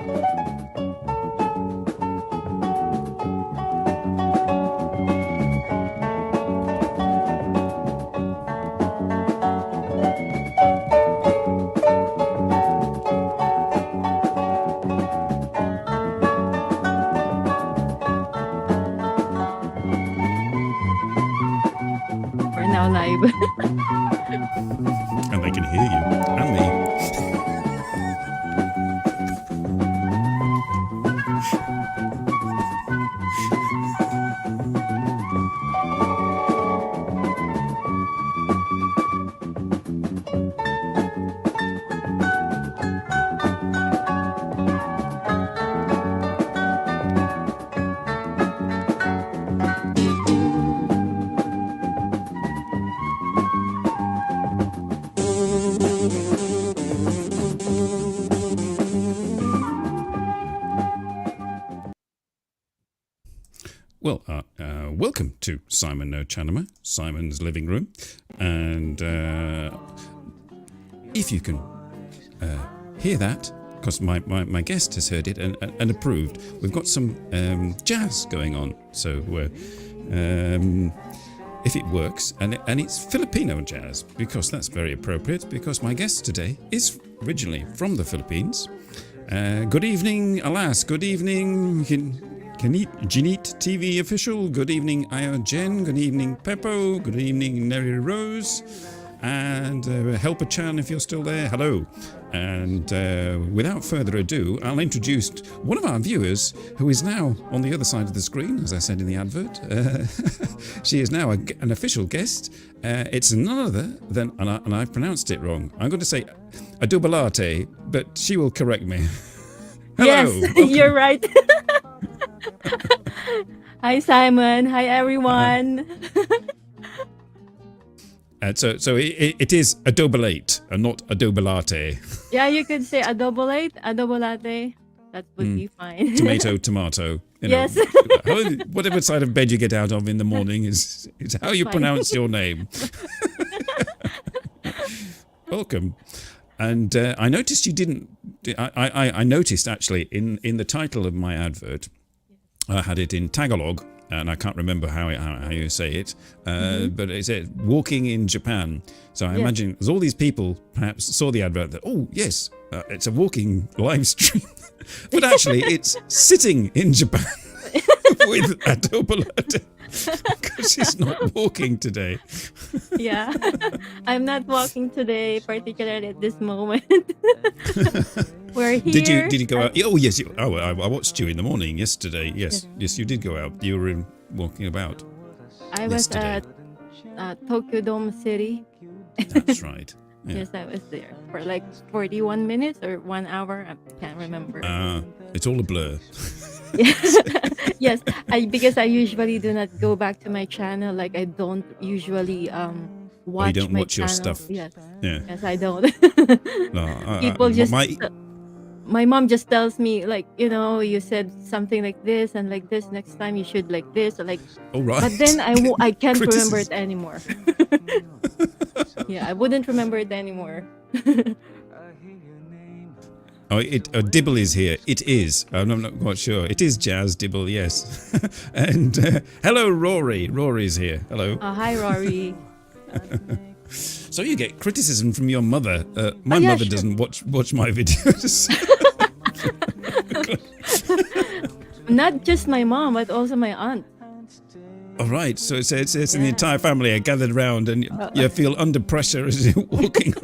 We're now live. And they can hear you and me. Well, welcome to Simon NoChaNoma, Simon's living room. And if you can hear that, because my guest has heard it and approved, we've got some jazz going on. So if it works, and it's Filipino jazz, because that's very appropriate, because my guest today is originally from the Philippines. Good evening, alas, good evening, Janit TV official. Good evening, Ayo Jen. Good evening, Peppo. Good evening, Neri Rose. And Helper Chan, if you're still there, hello. And without further ado, I'll introduce one of our viewers who is now on the other side of the screen, as I said in the advert. She is now an official guest. It's none other than, and I've pronounced it wrong, I'm going to say ADOLOBATE, but she will correct me. Hello. Yes, you're right. Hi, Simon. Hi, everyone. So it is ADOLOBATE and not ADOLOBATE. Yeah, you could say ADOLOBATE. That would be fine. Tomato. You know, Yes. whatever side of bed you get out of in the morning is how you pronounce your name. Welcome. And I noticed you didn't. I noticed actually in the title of my advert, I had it in Tagalog, and I can't remember how you say it, but it said walking in Japan. So I imagine there's all these people perhaps saw the advert that, oh yes, it's a walking live stream, but actually it's sitting in Japan with ADOLOBATE because she's not walking today. Yeah. I'm not walking today, particularly at this moment. We're here. Did you go out? Oh yes. I watched you in the morning yesterday. Yes, you did go out. You were walking about. I was at Tokyo Dome City. That's right. Yeah. Yes, I was there for like 41 minutes or 1 hour. I can't remember. It's all a blur. Yes, because I usually do not go back to my channel. Like I don't usually watch. You don't my watch channel. your stuff. Yes. Yeah. Yes, I don't. No, People just. My mom just tells me, like, you know, you said something like this and like this. Next time you should like this or like. All right. But then I can't remember it anymore. Yeah, I wouldn't remember it anymore. Oh, Dibble is here. It is. I'm not quite sure. It is Jazz Dibble, yes. And hello, Rory. Rory's here. Hello. Hi, Rory. So you get criticism from your mother. My mother doesn't watch my videos. Not just my mom, but also my aunt. All right. So it's the entire family are gathered around, and you feel under pressure as you're walking.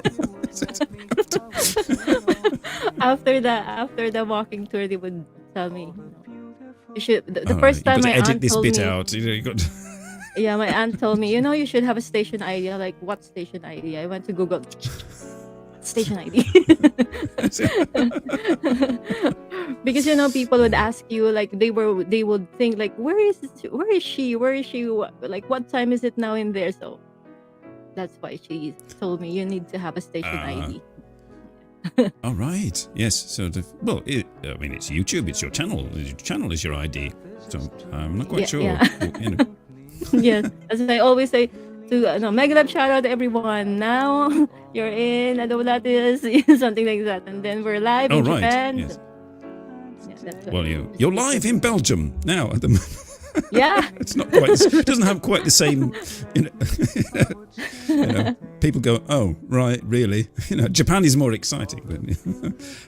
After the walking tour, they would tell me, you should. The first time my edit aunt this told bit me, out. You know, you got. Yeah, my aunt told me, you know, you should have a station ID. Like, what station ID? I went to Google. Station ID. Because, you know, people would ask you, like, they would think, like, where is she? Like, what time is it now in there? So that's why she told me you need to have a station ID. All right. Yes. So, I mean, it's YouTube. It's your channel. Your channel is your ID. So I'm not quite sure. Yeah. You know. Yes, as I always say to mega love shout out to everyone. Now you're in ADOLOBATE, something like that, and then we're live in Japan. Yes. Yeah, that's what. Well, you're live in Belgium now at the moment. Yeah. It's not quite. It doesn't have quite the same. People go, oh right, really? Japan is more exciting.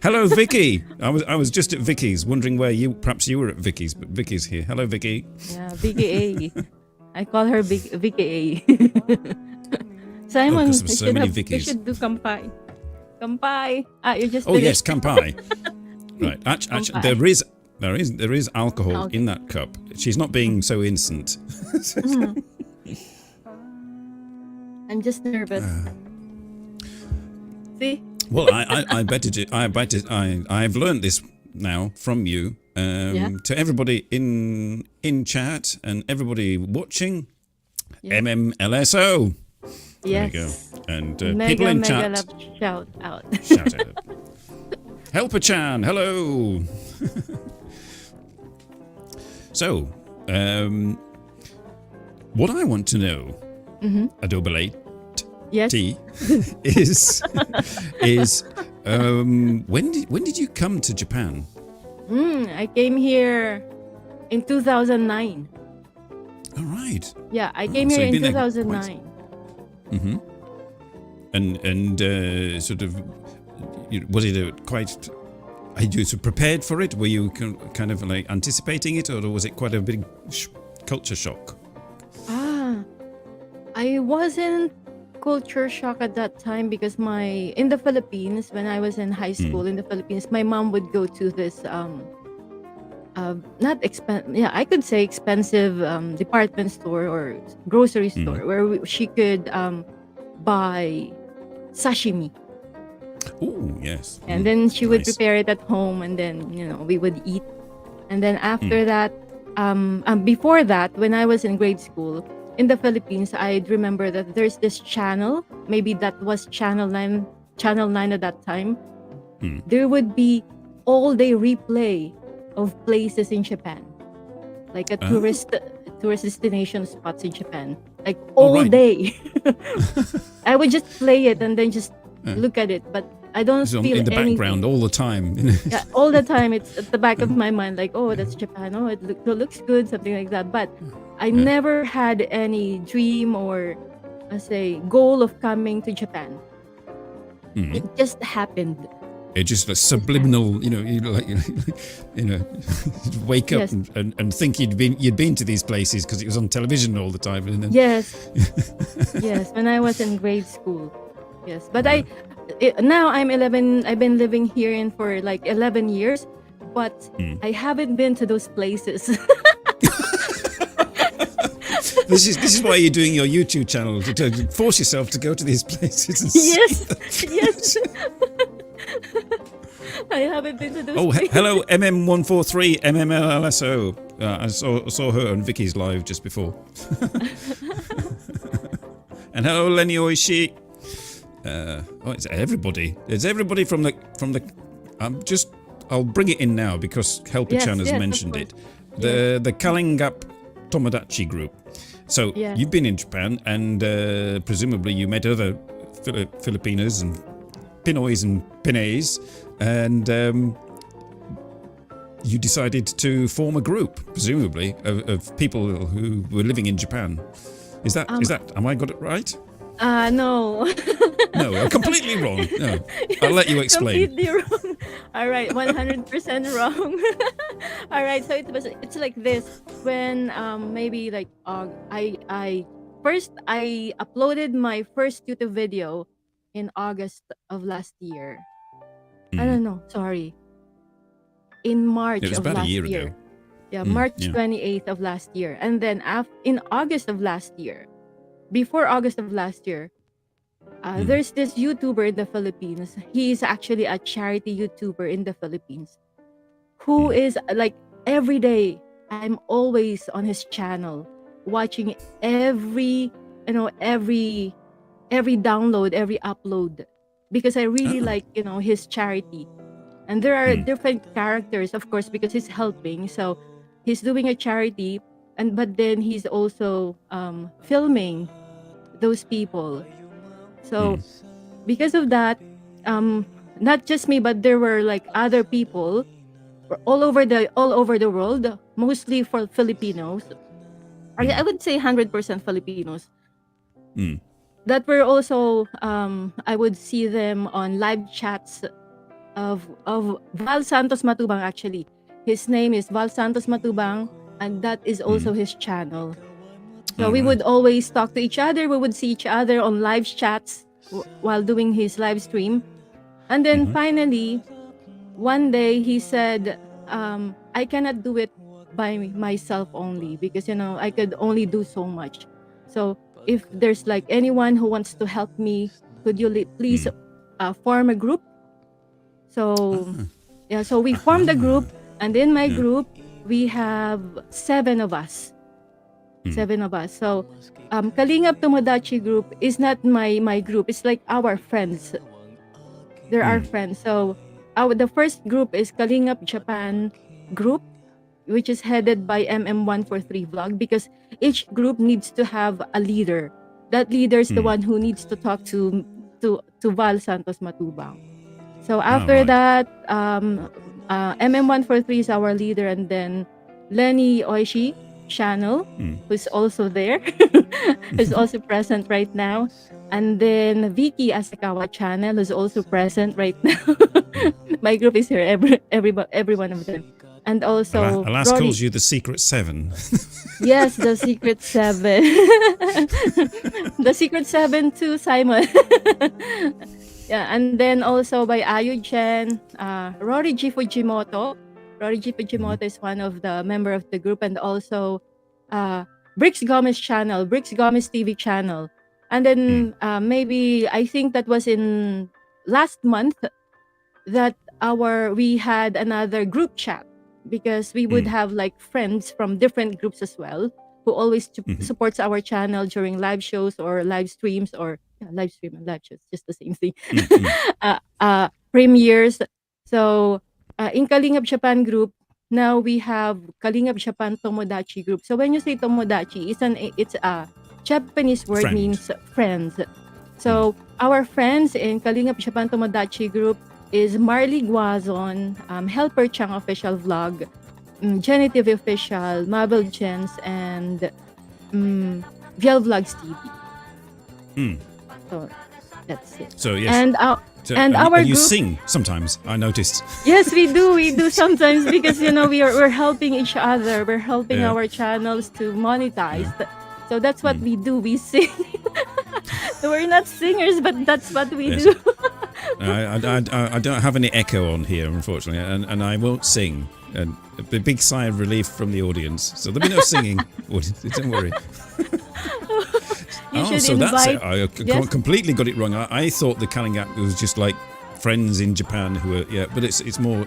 Hello, Vicky. I was just at Vicky's, wondering where perhaps you were at Vicky's, but Vicky's here. Hello, Vicky. Yeah, Vicky A. I call her Vicky A. Simon, because there's so many Vickies. You should do kampai. Kampai. You just. Oh yes, kampai. Right. Actually, Kampai. there is alcohol in that cup. She's not being so innocent. I'm just nervous. See? Well, I've learned this now from you. To everybody in chat and everybody watching, MMLSO. Yes. There you go. And Mega, people in mega chat. love shout out. Shout out. Helper-chan, hello. So, what I want to know, ADOLOBATE, Yes. is when did you come to Japan? I came here in 2009. All right. Yeah, I came here in 2009. Mm-hmm. And sort of, was it quite? Had you prepared for it? Were you kind of like anticipating it, or was it quite a big culture shock? I wasn't culture shock at that time because in the Philippines, when I was in high school in the Philippines, my mom would go to this I could say expensive department store or grocery store where she could buy sashimi. Oh, yes. And then she would Nice. prepare it at home, and then we would eat. And then after that, before that, when I was in grade school in the Philippines, I'd remember that there's this channel. Maybe that was Channel 9 at that time. There would be all-day replay of places in Japan, like a tourist destination spots in Japan, like all day. I would just play it and then just look at it, but I don't It's feel in the anything. background all the time. Yeah, all the time it's at the back of my mind, like, oh, that's Japan. Oh, it looks good, something like that. But I never had any dream or, goal of coming to Japan. It just happened. It's just a subliminal, wake up Yes. and think you'd been to these places because it was on television all the time. And then, Yes. Yes, when I was in grade school. Yes, but now I'm 11. I've been living here for like 11 years, but I haven't been to those places. This is why you're doing your YouTube channel, to force yourself to go to these places. And Yes. I haven't been to those Oh, places. hello, MM143, MMLSO. I saw her on Vicky's live just before. And hello, Lenny Oishi. It's everybody. It's everybody from the. I'll bring it in now because Helper-chan has Yes, mentioned of it. The Kalingap Tomodachi group. So you've been in Japan, and presumably you met other Filipinas and Pinoys and Pinays, and you decided to form a group, presumably, of people who were living in Japan. Is that? Am I got it right? No. No, completely wrong. No, I'll let you explain. Completely wrong. All right, 100% wrong. All right, so it's like this. When maybe like I uploaded my first YouTube video in August of last year. I don't know, sorry. In March It was of about a last year year. ago. Yeah, March 28th of last year. And then in August of last year, before August of last year, there's this YouTuber in the Philippines. He's actually a charity YouTuber in the Philippines who is like every day I'm always on his channel watching every download, every upload because I really like, his charity. And there are different characters, of course, because he's helping. So he's doing a charity, but then he's also filming those people. So because of that, not just me, but there were like other people all over the world, mostly for Filipinos. I would say 100% Filipinos. Mm. That were also I would see them on live chats of Val Santos Matubang. Actually, his name is Val Santos Matubang, and that is also his channel. So we would always talk to each other. We would see each other on live chats while doing his live stream. And then finally, one day he said, I cannot do it by myself only, because I could only do so much. So if there's like anyone who wants to help me, could you please form a group? So so we formed a group, and in my group we have 7 of us. 7 of us. So Kalingap Tomodachi group is not my group. It's like our friends. They're our friends. So the first group is Kalingap Japan group, which is headed by MM143 Vlog, because each group needs to have a leader. That leader is the one who needs to talk to Val Santos Matubang. So after that, MM143 is our leader, and then Lenny Oishi channel, who's also there, who's also present right now, and then Vicky Asakawa channel, who's also present right now. My group is here, every one of them. And also Alas Rory calls you the Secret Seven. Yes, the Secret 7. The Secret 7 too, Simon. Yeah, and then also by Ayu Chen, Rory G. Fujimoto. Rory G. Fujimoto is one of the member of the group, and also Brix Gomez channel, Brix Gomez TV channel. And then maybe I think that was in last month that we had another group chat, because we would have like friends from different groups as well, who always supports our channel during live shows or live streams, or live stream and live shows, just the same thing. Premieres. So in Kalingap Japan group, now we have Kalingap Japan Tomodachi group. So when you say Tomodachi, it's a Japanese word, Friend. means friends. So our friends in Kalingap Japan Tomodachi group is Marley Guazon, Helper Chang Official Vlog, Genitive Official, Mabel Jens, and Viel Vlogs TV. So that's it. So yes. And and our you group, sing sometimes, I noticed. yes, we do sometimes, because we're helping each other. We're helping our channels to monetize. So that's what we do. We sing. We're not singers, but that's what we do. I don't have any echo on here, unfortunately, and I won't sing. And a big sigh of relief from the audience. So there'll be no singing. Don't worry. You should so invite. that's it. I Yes. completely got it wrong. I thought the Kalingap was just like friends in Japan who are but it's more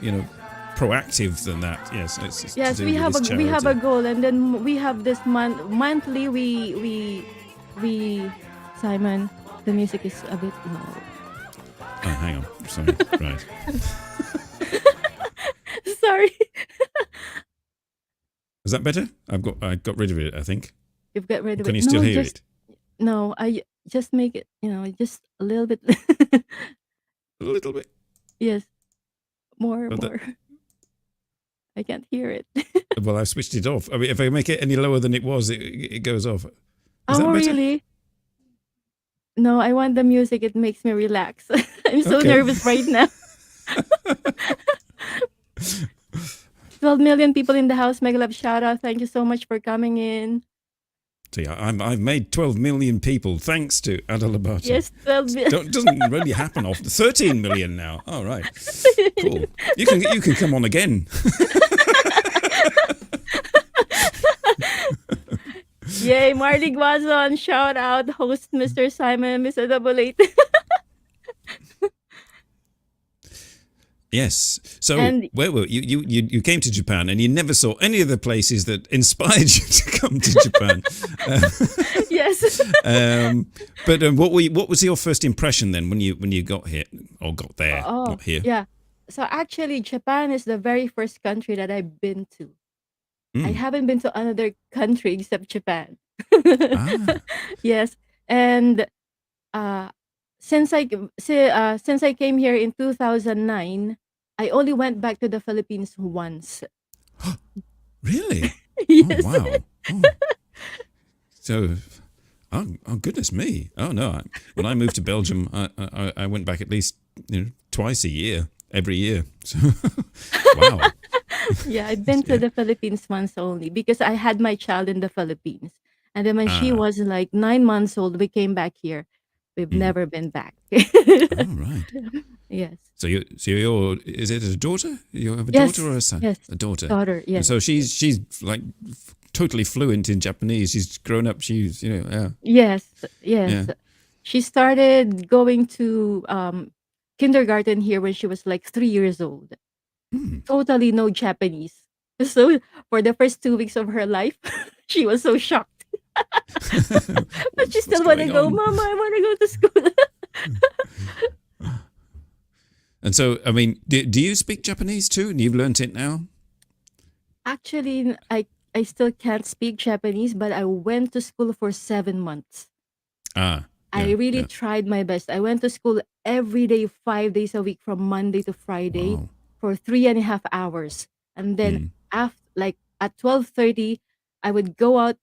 proactive than that. Yes, it's Yes, to do we with have this we have a charity. goal, and then we have this monthly. We Simon, the music is a bit low. Oh, hang on. Sorry. Right. Sorry. Is that better? I got rid of it, I think. You've got rid of Can it. you still No, hear just it? no. I just make it. Just a little bit. A little bit. Yes, more. But More. I can't hear it. Well, I've switched it off. I mean, if I make it any lower than it was, it goes off. Is that Oh, better? really? No, I want the music. It makes me relax. I'm so Okay. nervous right now. 12 million people in the house. Mega love shout out. Thank you so much for coming in. See, I've made 12 million people thanks to ADOLOBATE. Yes, 12 million. Doesn't really happen often. 13 million now. All right. Cool. You can come on again. Yay, Marley Guazon, shout out, host Mr. Simon, Miss ADOLOBATE. Yes. So And- where were you came to Japan and you never saw any of the places that inspired you to come to Japan. Yes. But what was your first impression then when you got here or got there? Not here. Yeah. So actually, Japan is the very first country that I've been to. I haven't been to another country except Japan. Yes. And since I came here in 2009, I only went back to the Philippines once. Really? Oh Yes. wow. Oh, so. Oh goodness me! Oh no! When I moved to Belgium, I went back at least twice a year, every year. So, wow. Yeah, I've been to Yeah. the Philippines once only because I had my child in the Philippines. And then when she Ah. was like 9 months old, we came back here. We've Mhm. never been back. Oh right. Yes. So you're is it a daughter? You have a daughter or Yes. a son? Yes. A daughter. Daughter. And Yes. so she's like totally fluent in Japanese. She's grown up. She's yeah Yes. Yes. yeah. She started going to kindergarten here when she was like 3 years old. Hmm. Totally no Japanese. So for the first 2 weeks of her life, she was so shocked. But she What's still want to going go, on? Mama, I want to go to school. And so I mean, do you speak Japanese too? And you've learnt it now? Actually, I still can't speak Japanese, but I went to school for 7 months. Ah, I yeah, really yeah. tried my best. I went to school every day, 5 days a week, from Monday to Friday, Wow. for 3.5 hours. And then Hmm. after, like at 12:30, I would go out.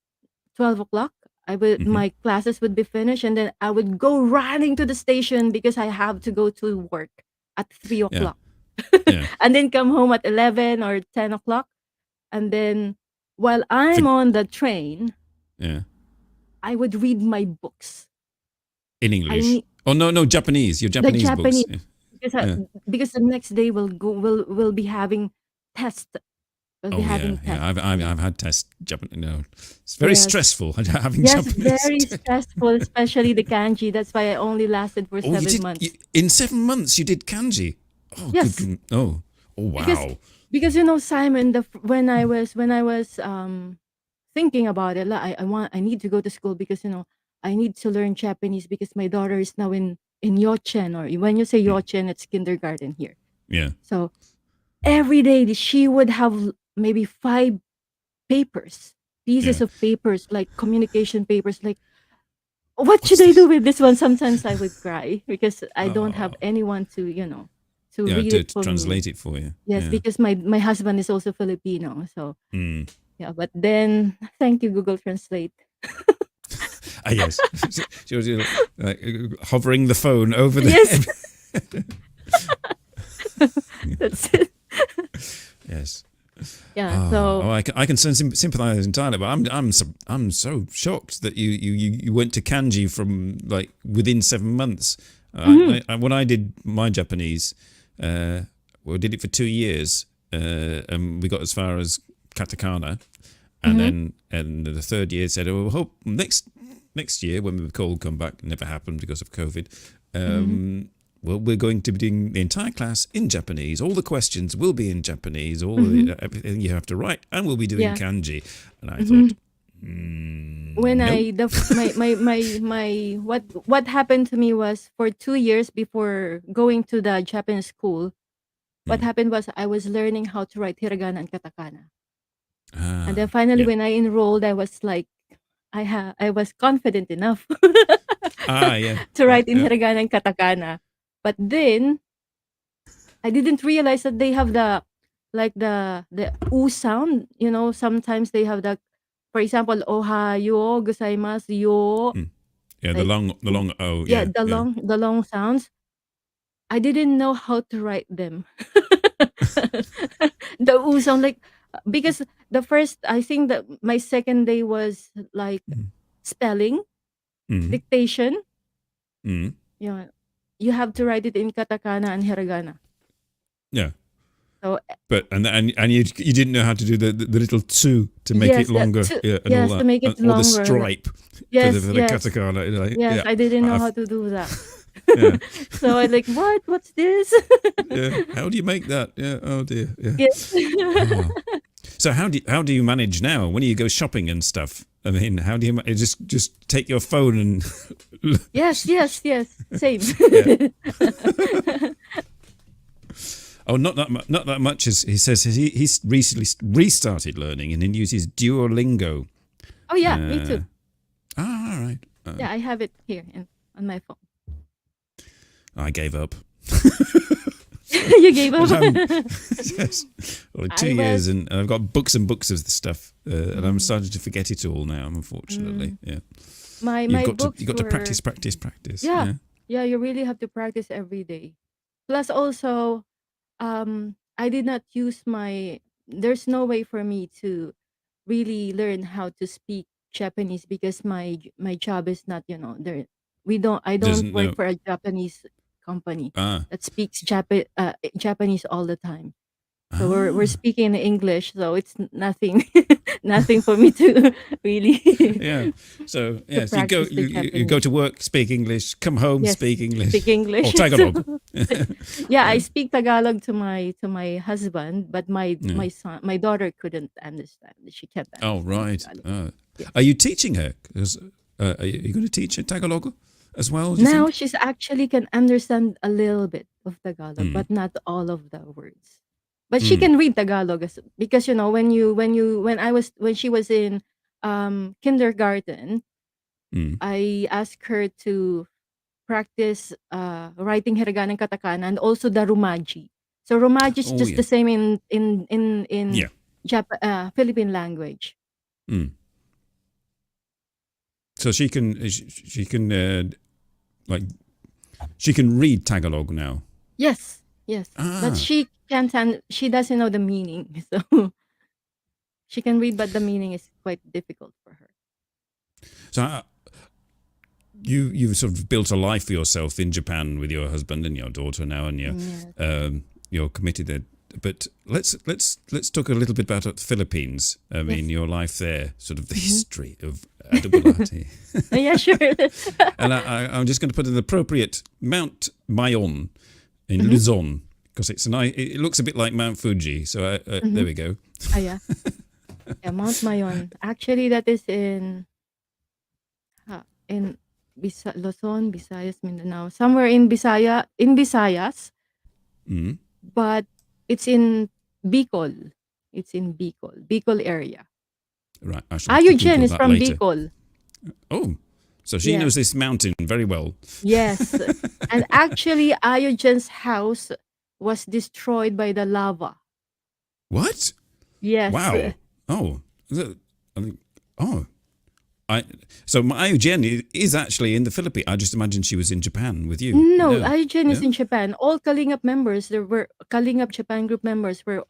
12 o'clock. I would Mm-hmm. My classes would be finished, and then I would go running to the station because I have to go to work at three Yeah, o'clock, yeah. and then come home at 11 or 10 o'clock. And then while For, I'm on the train, yeah. I would read my books. In I English. need Oh no, no Japanese. Your the Japanese books. Japanese Yeah. because Yeah. because the next day we'll be having test. We'll be Oh yeah, having yeah. test. I've had test Japanese. No, it's very Yes. stressful having Yes, Japanese. very stressful, especially the kanji. That's why I only lasted for Oh, you seven did months. in 7 months. You did kanji. Oh, good. Yes, Oh, oh because wow. Simon, when I was thinking about it, like, I need to go to school because I need to learn Japanese because my daughter is now in Yochen, or when you say Mm, Yochen, it's kindergarten here. yeah. So every day she would have maybe five papers, Yeah. pieces of papers, like communication papers. Like, what What's should I do this? with this one? Sometimes I would cry because I don't have Oh, anyone to yeah. read To it for me. translate it for you. Yes, Yeah. because my husband is also Filipino. So Mm. yeah, but then thank you, Google Translate. Ah, yes. She was like, hovering the phone over Yes, the. that's it. Yes. Yeah. Oh, So I can sympathize entirely, but I'm so shocked that you went to kanji from like within 7 months. mhm, When I did my Japanese, well, I did it for 2 years, and we got as far as katakana, and mhm, then and the third year said, "Oh, hope next year when we were called come back." Never happened because of COVID. mhm, Well, we're going to be doing the entire class in Japanese. All the questions will be in Japanese. mhm. Everything you have to write, and we'll be doing Yeah. kanji. And I thought, Mhm. When nope. I the f- my what happened to me was, for 2 years before going to the Japanese school, what Mm. happened was I was learning how to write hiragana and katakana. And then Ah, finally yeah. when I enrolled, I was like, I was confident enough Ah, yeah, to yeah, write in yeah. hiragana and katakana. But then I didn't realize that they have the oo sound. Sometimes they have for example, ohayo gozaimasu yo, Mm. Yeah, like, the long O. yeah, Yeah, yeah. the long sounds. I didn't know how to write them. The oo sound, like, because the first, I think that my second day was like Mm. spelling, Mm. dictation. Mm. Yeah, you have to write it in katakana and hiragana. Yeah. So But and you didn't know how to do the little tsu to make it yes, longer, yeah, and all to that, make it or the longer. stripe Yes, for the yes, katakana. yes. Yeah, I didn't know how I've, to do that. yeah. So I like, what? What's this? Yeah. How do you make that? Yeah. Oh dear. Yeah. Yes. Oh. So how do you manage now when you go shopping and stuff? I mean, how do you just take your phone and Yes, yes, yes. Same. yeah? Oh, not that much. As he says, he's recently restarted learning and he uses Duolingo. Oh yeah, me Uh, too. all right. Yeah, I have it here on my phone. I gave up. You gave up. Yes, well, I 2 years, was. and I've got books and books of the stuff, and I'm Mm, starting to forget it all now. Unfortunately, mm. yeah. My You've books got to were. practice, practice, practice. Yeah, Yeah. yeah. You really have to practice every day. Plus, also, I did not use my. There's no way for me to really learn how to speak Japanese because my job is not, there. We don't. I don't Doesn't work know. for a Japanese company Ah. that speaks Japanese all the time. So we're Ah. speaking English, so it's nothing nothing for me to really Yeah. So to yes, practice the you go Japanese. to work, speak English, come home, Yes, speak English, speak or English. Tagalog. Yeah, I Yeah. speak Tagalog to my husband, but Yeah. my daughter couldn't understand. She can't Oh understand right. Tagalog. Are Yes. you teaching her? 'Cause, are you going to teach her Tagalog as well? Do you Now think? she's actually can understand a little bit of Tagalog, Mm. but not all of the words. But she Mm. can read Tagalog because when she was in kindergarten, Mm. I asked her to practice writing hiragana and katakana and also the rumaji. So rumaji is Oh just yeah. the same in Yeah. Philippine language. Mm. So she can like she can read Tagalog now. Yes, yes, but Ah. she doesn't know the meaning. So she can read, but the meaning is quite difficult for her. So you've sort of built a life for yourself in Japan with your husband and your daughter now, and Yes. you're committed there. But let's talk a little bit about the Philippines. I Yes. mean, your life there, sort of the Hmm. history of ADOLOBATE. Yeah, sure. And I'm just going to put an appropriate Mount Mayon in Hmm. Luzon because it looks a bit like Mount Fuji. So Hmm. there we go. Ah, yeah. Yeah, Mount Mayon. Actually, that is in Luzon, Visayas, Mindanao, somewhere in Visayas, Mm. but it's in Bicol. It's in Bicol area. Right, I shall have to Ayujen Google is that from later. Bicol. Oh, so she knows Yes, this mountain very well. yes. And actually, Ayujen's house was destroyed by the lava. What? Yes. Wow. Oh. I think, oh. I so my Jenny is actually in the Philippines. I just imagined she was in Japan with you. No, No. Ayujen is Yeah. in Japan. All Kalingap members, there were Kalingap Japan group members were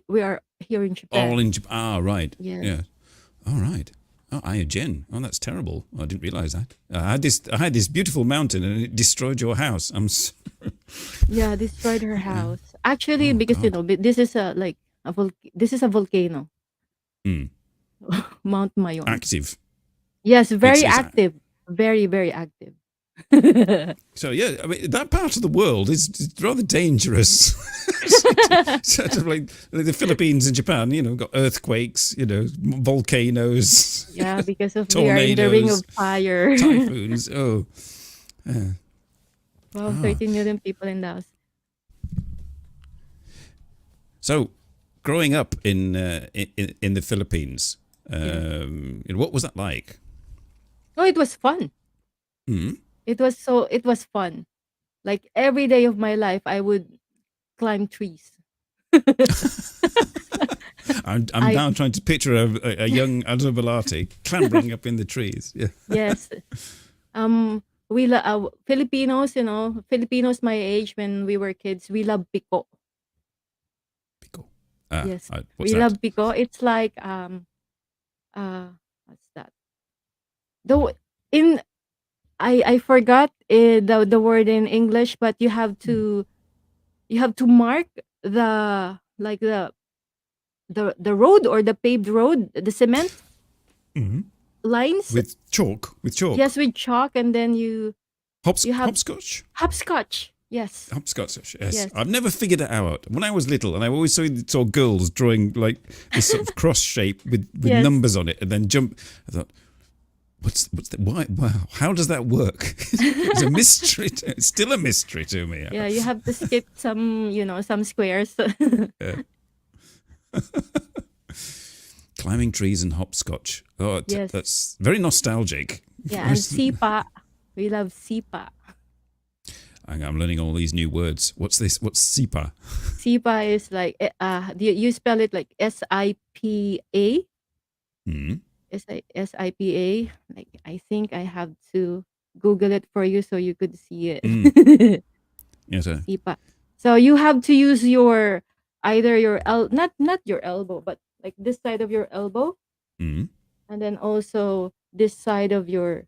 we are here in All Japan. in Japan. Ah, right. Yes. Yeah. All right. Oh, Jen. Oh, that's terrible. I didn't realize that. I had this beautiful mountain and it destroyed your house. Yeah, destroyed her Yeah. house. Actually, Oh because God. this is this is a volcano, Mm. Mount Mayon. Active. Yes, It's very active, very very active. so yeah. I mean that part of the world is rather dangerous. Sort of like the Philippines and Japan. Got earthquakes. Volcanoes. Yeah, because of we are in the ring Tornadoes, of fire. typhoons. Oh, yeah. Wow, Ah. 13 million people in the house. So, growing up in the Philippines, Yes. what was that like? Oh, it was fun. Hmm. It was fun. Like every day of my life, I would climb trees. I'm I now trying to picture a young Adobolate clambering up in the trees. Yeah. Yes. Filipinos, Filipinos my age when we were kids, we love pico. Pico. Yes, What's we that? love pico. It's like what's that? Though in I forgot the word in English, but you have to mark the like the road or the paved road, the cement Hmm. lines. With chalk. With chalk. Yes, with chalk, and then you have Hopscotch. hopscotch. Yes, Hopscotch. Yes. yes, I've never figured it out. When I was little, and I always saw girls drawing like this sort of cross shape with yes. numbers on it, and then jump. I thought, what's the why? Wow, how does that work? It's a mystery. It's still a mystery to me. Yeah, you have to skip some squares. Yeah. Climbing trees and hopscotch. Oh, Yes. that's very nostalgic. Yeah, and sipa. We love sipa. I'm learning all these new words. What's this? What's SIPA? SIPA is like you spell it like SIPA. Hmm. SIPA. Like I think I have to Google it for you so you could see Mm. it. Yes, sir. SIPA. So you have to use your either your not your elbow, but like this side of your elbow, Mm. and then also this side of your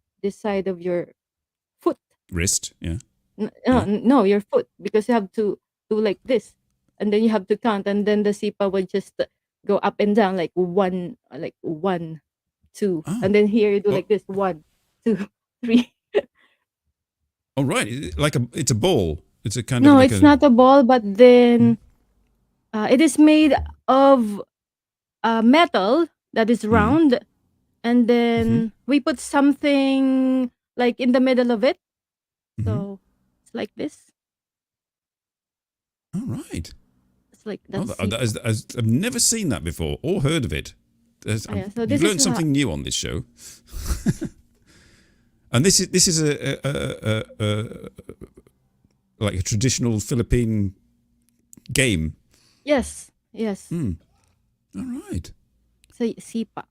foot. Wrist. Yeah. No, Yeah. no, your foot, because you have to do like this, and then you have to count, and then the SIPA would just go up and down like one, two, Oh. and then here you do Oh. like this, one, two, three. Oh, right. It's a ball. It's a kind of No, like it's a. not a ball, but Mm. then it is made of metal that is Mm. round, and Mm-hmm. then we put something like in the middle of it. Mm-hmm. So it's like this. All right. It's like Oh, that's SIPA. I've never seen that before or heard of it. Yeah, so You've this is learned something new on this show. And this is like a traditional Philippine game. yes, yes. Hmm. All right. So SIPA.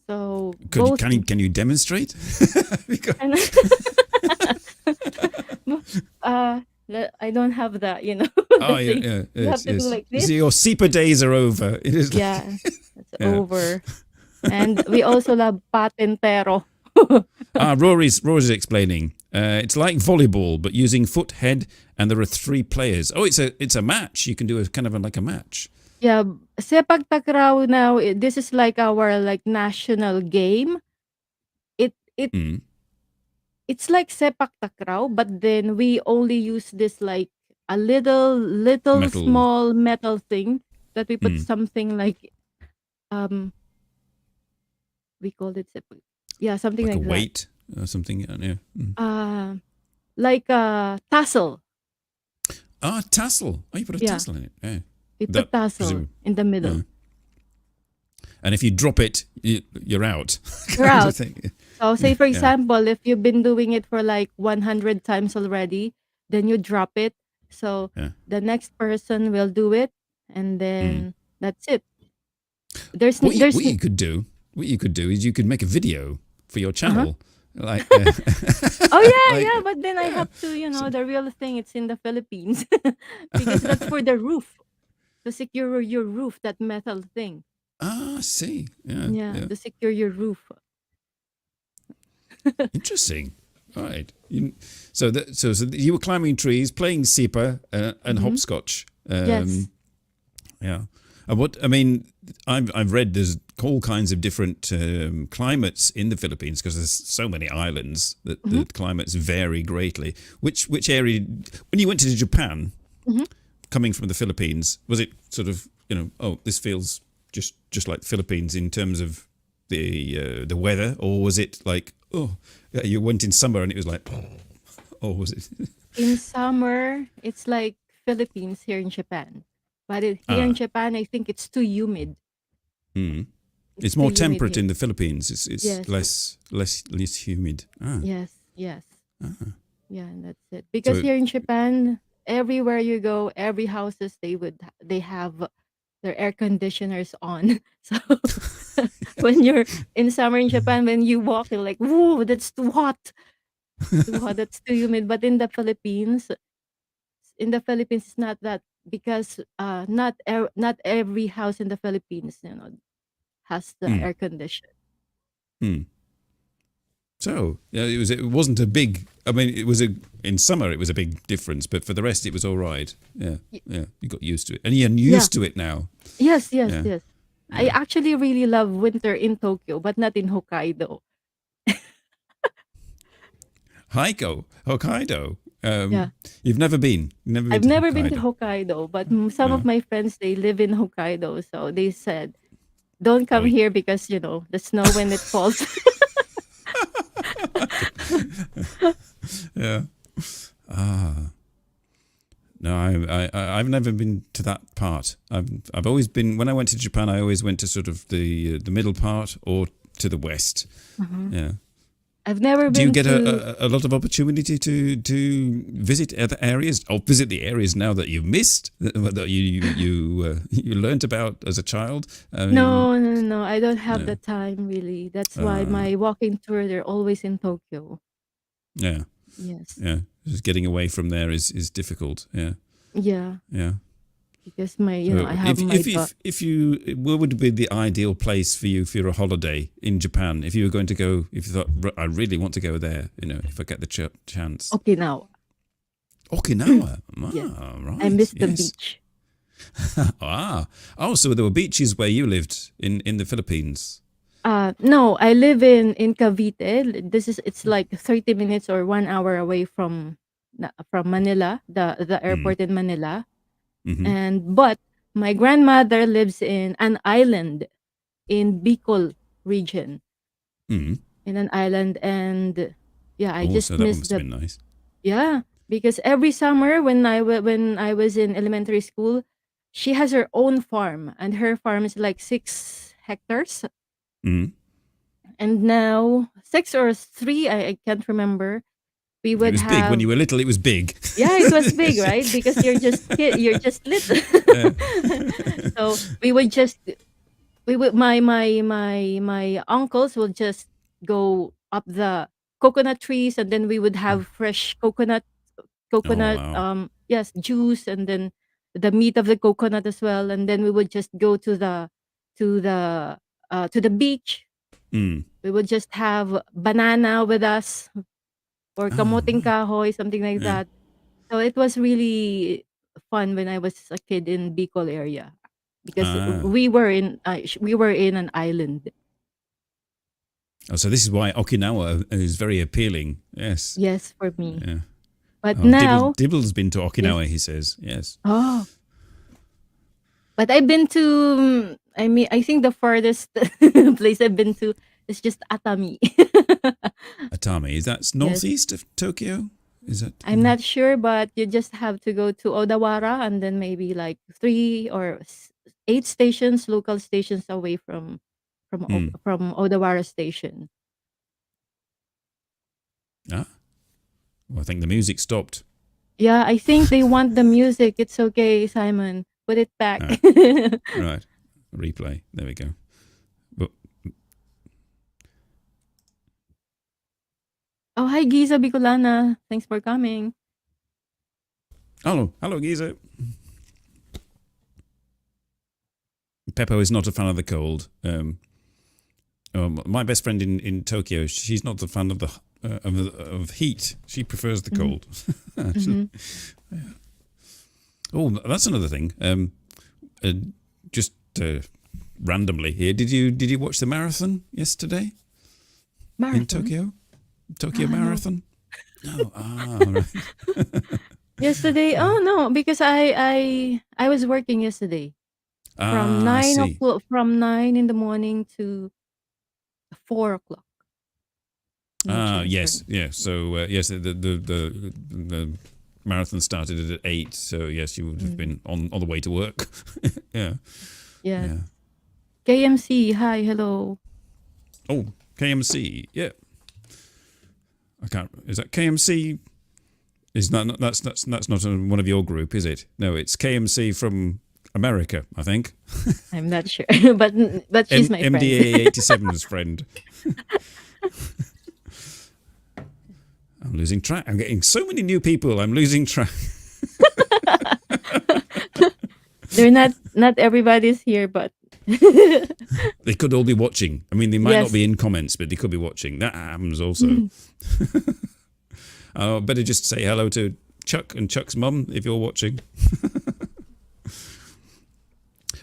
So Could both can you demonstrate? Because- and I don't have that, oh the yeah, thing. yeah, You have yes, to do yes. like this. So your SIPA days are over. It is. Yeah, it's Yeah. over. And we also love patentero. Rory's explaining. It's like volleyball, but using foot, head, and there are 3 players. Oh, it's a match. You can do a kind of like a match. Yeah, sepak takraw now. This is like our like national game. It Mm. it's like sepak takraw, but then we only use this like a little Metal. small metal thing that we put Mm. something like um we called it sepak. Yeah, something Like a like that. weight or something. Yeah. Mm. Like a tassel. Tassel. Oh, you put a Yeah, tassel in it. Yeah. we That put tassel presume. in the middle. Yeah. And if you drop it, you're out. You're Kind of out. thing. So say for Yeah. example, if you've been doing it for like 100 times already, then you drop it. So Yeah. the next person will do it, and Mm. then that's it. There's What n- there's you could do, is you could make a video for your uh-huh. channel, like Oh yeah, like yeah, but then I yeah. have to, the real thing it's in the Philippines because that's for the roof, to secure your roof, that metal thing. I see. Yeah, Yeah, yeah. to secure your roof. Interesting. All right. So you were climbing trees, playing SIPA and Mhm. hopscotch. Yes. Yeah. And I've read there's all kinds of different climates in the Philippines because there's so many islands that Mhm. the climates vary greatly. Which area, when you went to Japan, Mhm. coming from the Philippines, was it sort of, oh, this feels just like the Philippines in terms of the weather, or was it like, oh, yeah, you went in summer and it was like, oh, was it? In summer, it's like Philippines here in Japan. But here in Ah, Japan, I think it's too humid. mm. It's It's too more humid temperate here. in the Philippines. It's Yes, less humid. yes, yes. Ah. Yeah, and that's it. So Because here in Japan, everywhere you go, every houses they have their air conditioners on. So when you're in summer in Japan, when you walk, you're like, "Whoa, that's too hot, too hot. That's too humid." But in the Philippines, it's not that, because not every house in the Philippines, has the mm, air condition. mm. So yeah, it wasn't a big. I mean, in summer it was a big difference, but for the rest it was all right. Yeah, Y- yeah, you got used to it, and you're Yeah. used to it now. Yes, yes, Yeah, yes. I yeah. actually really love winter in Tokyo, but not in Hokkaido. Hokkaido. Yeah. You've never been. You've never been I've to never been to Hokkaido. Hokkaido, but some Yeah. of my friends, they live in Hokkaido, so they said, "Don't Oh, come here because the snow when it falls." yeah. Ah. No, I've never been to that part. I've always been, when I went to Japan, I always went to sort of the middle part or to the west. Mhm. Yeah. I've never Do you been get to. a lot of opportunity to visit other areas, or visit the areas now that you've missed, that you learnt about as a child? I mean, No, no, no. I don't have the no. time really. That's why Uh, my walking tour they're always in Tokyo. yeah, Yes. yeah. Just getting away from there is difficult. Yeah, Yeah, yeah. because my I So have my daughter. if you, where would be the ideal place for you for a holiday in Japan? If you were going to go, if you thought, I really want to go there, if I get the chance. Okay, now. Okinawa. Yes. Ah, I right. miss the Yes. beach. Ah. Oh, so there were beaches where you lived in the Philippines. No, I live in Cavite. It's like 30 minutes or 1 hour away from Manila, the Mm. airport in Manila. Mm-hmm. And but my grandmother lives in an island in Bicol region, Mm. in an island. And yeah, I Oh, just so that miss must have the. been nice. Yeah, because every summer when I was in elementary school, she has her own farm, and her farm is like 6 hectares. Mm. And now 6 or 3, I can't remember. We It would was big when have. you were little. It was big. Yeah, it was big, right? Because you're just little. Yeah. So my uncles will just go up the coconut trees, and then we would have fresh Oh coconut wow. yes, juice, and then the meat of the coconut as well. And then we would just go to the to the beach. Mm. We would just have banana with us, or Oh kamuting right. kahoy, something like Yeah. that. So it was really fun when I was a kid in Bicol area, because Ah. we were in an island. Oh, so this is why Okinawa is very appealing. Yes. Yes, for me. Yeah. But Oh, now, Dibble's been to yes. Okinawa. He says yes. Oh, but I've been to. I mean, I think the farthest place I've been to is just Atami. Atami. Is that Yes. northeast of Tokyo? Is that? I'm not sure, but you just have to go to Odawara, and then maybe like 8 stations, local stations away Hmm. from Odawara station. Ah. Well, I think the music stopped. Yeah, I think they want the music. It's okay, Simon. Put it back. Ah. Right. Replay. There we go. But, Oh, hi, Giza Bicolana. Thanks for coming. hello, Giza. Peppo is not a fan of the cold. My best friend in Tokyo, she's not a fan of of heat. She prefers the Hmm. cold. Actually. Hmm. Oh, that's another thing. Just randomly here, did you watch the marathon yesterday in Marathon. Tokyo? Tokyo No. Marathon? No. Ah, right. Yesterday. Uh, Oh no, because I was working yesterday from I see. 9 o'clock, from 9 in the morning to 4 o'clock. No Ah, chance for yes, me. yeah. So yes, the marathon started at 8. So yes, you would have Mm. been on the way to work. Yeah, Yes. yeah. KMC. Hi. Hello. Oh, KMC. Yeah, I can't. Is that KMC? Is that that's not one of your group, is it? No, it's KMC from America, I think. I'm not sure, but she's my friend. MDA 87's friend. I'm losing track. I'm getting so many new people. I'm losing track. They're not everybody's here, but They could all be watching. I mean, they might not yes. be in comments, but they could be watching. That happens also. Better just say hello to Chuck and Chuck's mum if you're watching.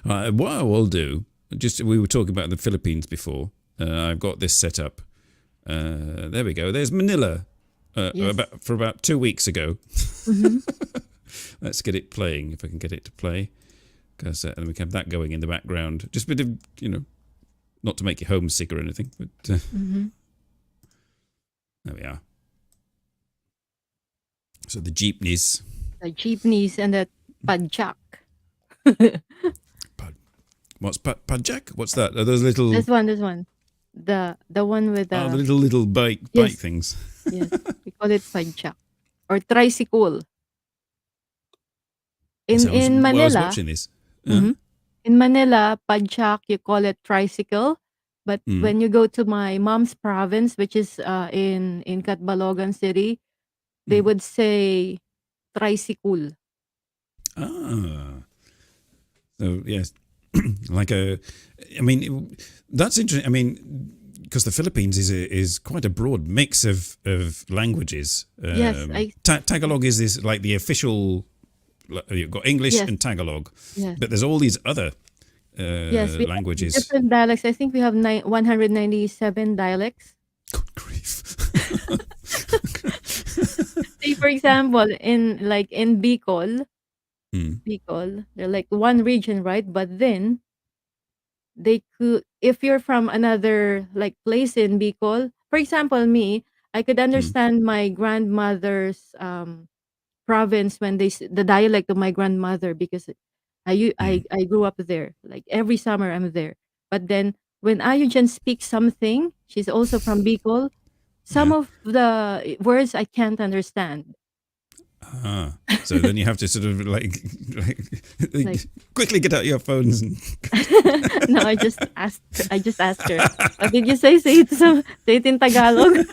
What I will do, we were talking about the Philippines before. I've got this set up. There we go. There's Manila Yes. for about 2 weeks ago. Hmm. Let's get it playing, if I can get it to play. Because and we can have that going in the background. Just a bit of, not to make you homesick or anything, but Hmm. there we are. So the jeepneys. The jeepneys and the padjak. What's Pajak? What's that? Are those little... This one. The one with Oh, the the little bike yes, things. yes. We call it padjak or tricycle. Yes, In I was Manila, watching this. mhm, in Manila, padjak you call it tricycle, but Mm. when you go to my mom's province, which is in Catbalogan City, they Mm. would say tricycle. Ah, so yes, like a. I mean, that's interesting. I mean, because the Philippines is quite a broad mix of languages. Yes, I Tagalog is this like the official. You've got English yes, and Tagalog, yes. but there's all these other Yes, we have languages. different dialects. I think we have 197 dialects. Good grief! Say for example, in Mm. Bicol, they're like one region, right? But then they could, if you're from another like place in Bicol, for example, me, I could Mm. understand my grandmother's province when the dialect of my grandmother because Mm. I grew up there. Like every summer I'm there. But then when Ayujan speaks something, she's also from Bicol. Some Yeah. of the words I can't understand. Ah, so then you have to sort of Like quickly get out your phones and no, I just asked her. What did you say? Say it in Tagalog.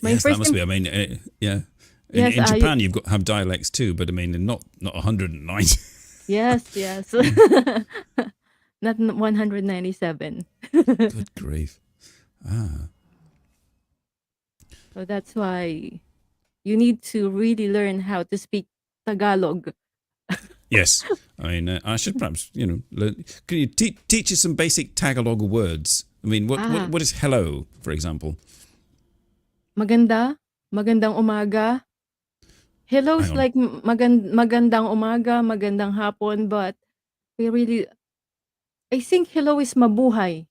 My yes, that first must be. I mean, yeah. yes, In Japan, you've got have dialects too, but I mean, not 190. yes, yes. Not 197. Good grief! Ah, So that's why you need to really learn how to speak Tagalog. yes. I mean, I should perhaps learn. Can you teach us some basic Tagalog words? I mean, Ah, what is hello, for example? magandang umaga. Hang Hello's on. like magandang umaga, magandang hapon, but we really I think hello is mabuhay,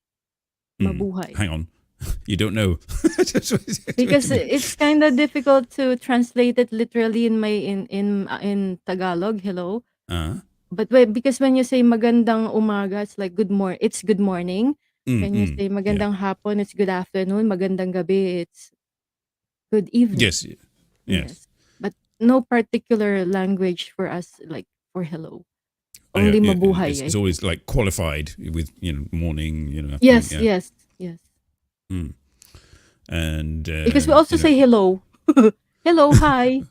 mabuhay. Hang on. You don't know. Because it's kind of difficult to translate it literally in my in Tagalog, hello. uh, But because when you say magandang umaga, it's like it's good morning. When you say yeah. magandang hapon, it's good afternoon. Magandang gabi, it's good evening. Yes. Yes. Yes. But no particular language for us, like for hello. Yeah, Only yeah, mabuhay, I it's think. always like qualified with morning, afternoon, Yes, yeah. yes, yes. Mm. And Because we also say hello. Hello, hi.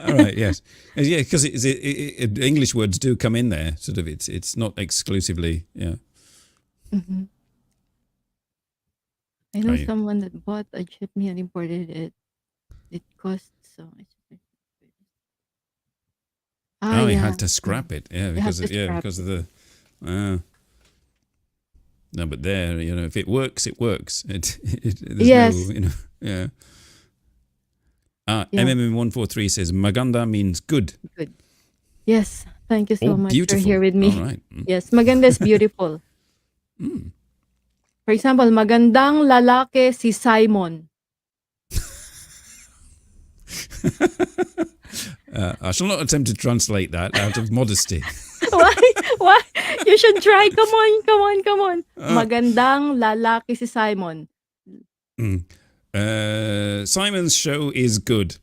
all right, yes, yeah, because English words do come in there. Sort of, it's not exclusively, yeah. Hmm. I know I, someone that bought a jeepney and imported it. It cost so much. Ah, oh, you yeah. had to Yeah. scrap it, yeah, You have to scrap because it. of the. Uh, no, but there, if it works, it works. There's no, Yes. yeah. Yeah. MMM143 says maganda means good Good. Yes. Thank you or so much. You're here beautiful. with All me. right. Yes. Maganda is beautiful. Mm. For example, magandang lalaki si Simon. I shall not attempt to translate that out of modesty. Why? Why? You should try. Come on, come on, come on. Magandang lalaki si Simon. Simon's show is good.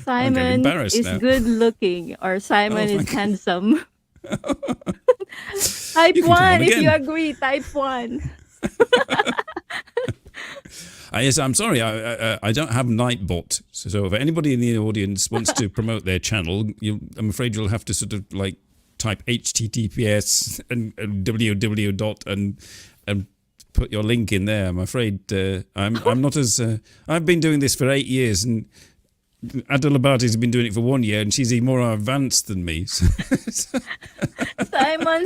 I'm getting Simon embarrassed is now. good looking or Oh, Simon is thank you. handsome. Type You can come on 1 if you again. agree. Type 1. Yes, I'm sorry. I don't have Nightbot. So if anybody in the audience wants to promote their channel, I'm afraid you'll have to sort of like type HTTPS and www dot and put your link in there. I'm afraid I'm not as I've been doing this for 8 years, and ADOLOBATE has been doing it for 1 year, and she's even more advanced than me.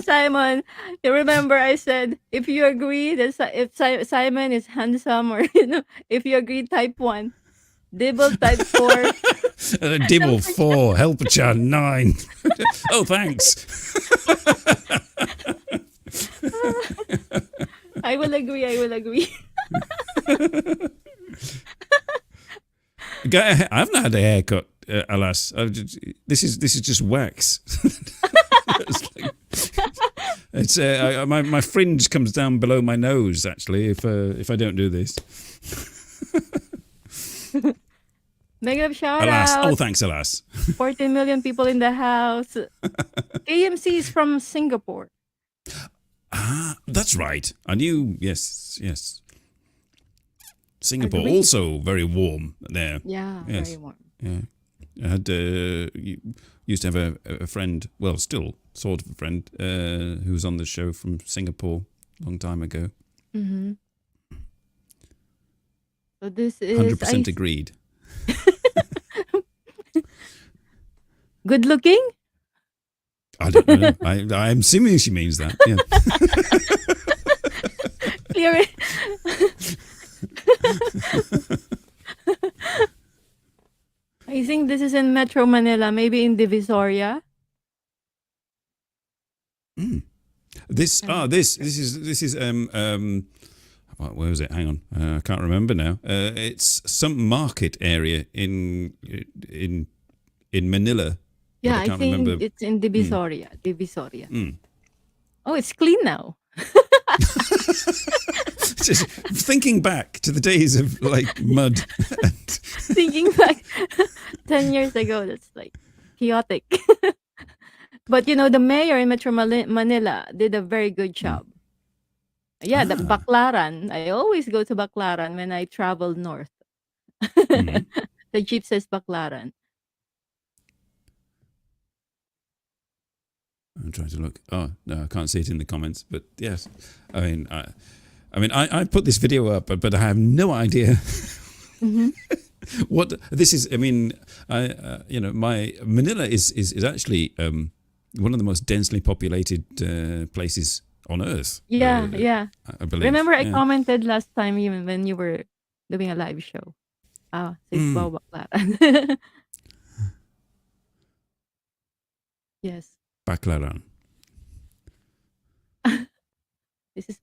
Simon, you remember I said if you agree that if Simon is handsome or if you agree, type 1. Dibble type 4. Dibble 4, Helper-chan 9. Oh, thanks. I will agree. I will agree. I haven't had a haircut alas. This is just wax. It's my fringe comes down below my nose actually if I don't do this. Mega shout Alas. out. Oh, thanks, alas. 14 million people in the house. AMC is from Singapore. Ah, that's right. I knew. Yes. Singapore also very warm there. Yeah, yes. very warm. Yeah, I had used to have a friend. Well, still sort of a friend who was on the show from Singapore a long time ago. Mm-hmm. So this is 100% agreed. Good looking? I don't know. I'm assuming she means that. Yeah. Clear. I think this is in Metro Manila, maybe in Divisoria. This is where was it? Hang on, I can't remember now. It's some market area in Manila. Yeah, I I can't think remember. it's in Divisoria. Oh, it's clean now. Just thinking back to the days of like mud. Thinking back 10 years ago, that's like chaotic. But the mayor in Metro Manila did a very good job. Yeah, the Baclaran. I always go to Baclaran when I travel north. The jeep says Baclaran. I'm trying to look. Oh no, I can't see it in the comments. But yes, I put this video up, but I have no idea what this is. I mean, my Manila is actually one of the most densely populated places on Earth. Yeah. I believe. Remember, I commented last time even when you were doing a live show. Says Baclaran. Yes. Baclaran. This is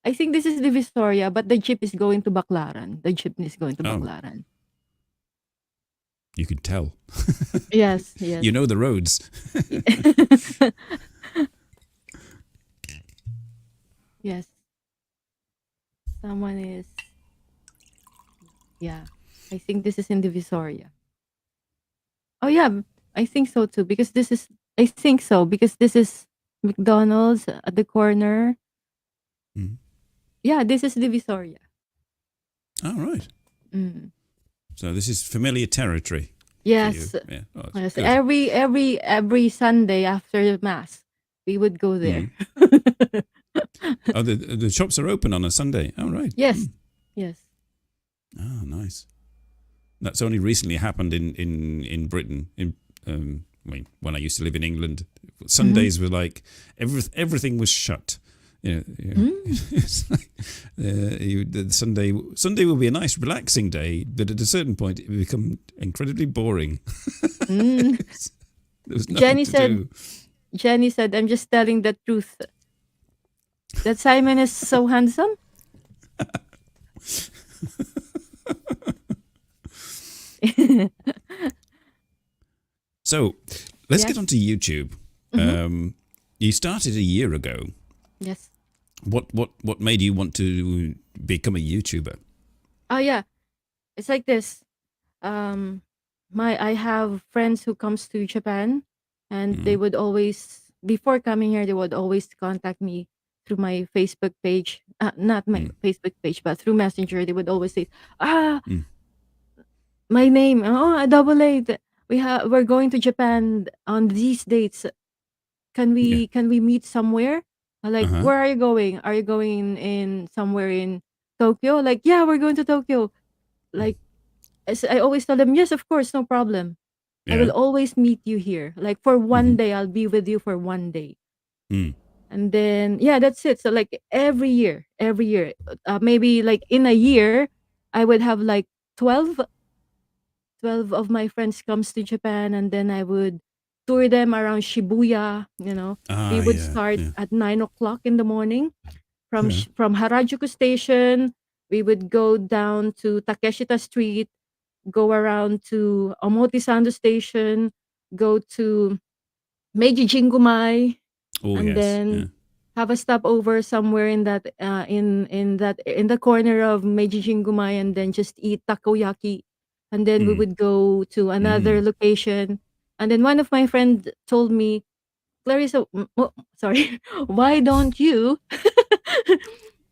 I think this is Divisoria, but the jeep is going to Baclaran. The jeepney is going to Baclaran. You can tell. Yes. You know the roads. Yes. Someone is. Yeah. I think this is in Divisoria. Oh, yeah. I think so too. Because this is. I think so. Because this is McDonald's at the corner. Yeah, this is Divisoria. All right. Mm. So this is familiar territory. Yes. Yeah. Yes. Every Sunday after Mass, we would go there. The shops are open on a Sunday. Oh, right. Yes. Yes. Oh, nice. That's only recently happened in Britain. When I used to live in England, Sundays were like everything was shut. It's like, the Sunday will be a nice relaxing day, but at a certain point it will become incredibly boring. There was nothing to do. Jenny said, I'm just telling the truth. That Simon is so handsome. So let's get onto YouTube. You started a year ago. Yes. What made you want to become a YouTuber? Oh yeah, it's like this. I have friends who comes to Japan, and they would always, before coming here, they would always contact me through my Facebook page. Not my Facebook page, but through Messenger. They would always say, my name, ADOLOBATE. We're going to Japan on these dates. Can we meet somewhere? Like, where are you going? Are you going in somewhere in Tokyo? Like, yeah, we're going to Tokyo. Like, as I always tell them, yes, of course, no problem. I will always meet you here. Like, for one day, I'll be with you for one day. And then, that's it. So, like, every year, maybe like in a year, I would have like 12 of my friends comes to Japan, and then I would tour them around Shibuya. We would start at 9 o'clock in the morning from Harajuku Station. We would go down to Takeshita Street. go around to Omotesando Station, go to Meiji Jingumai, Oh and yes. Yeah. then have a stopover somewhere in that in the corner of Meiji Jingumai, and then just eat takoyaki, and then we Mm. would go to another Mm. location. And then one of my friends told me, Clarissa, sorry, why don't you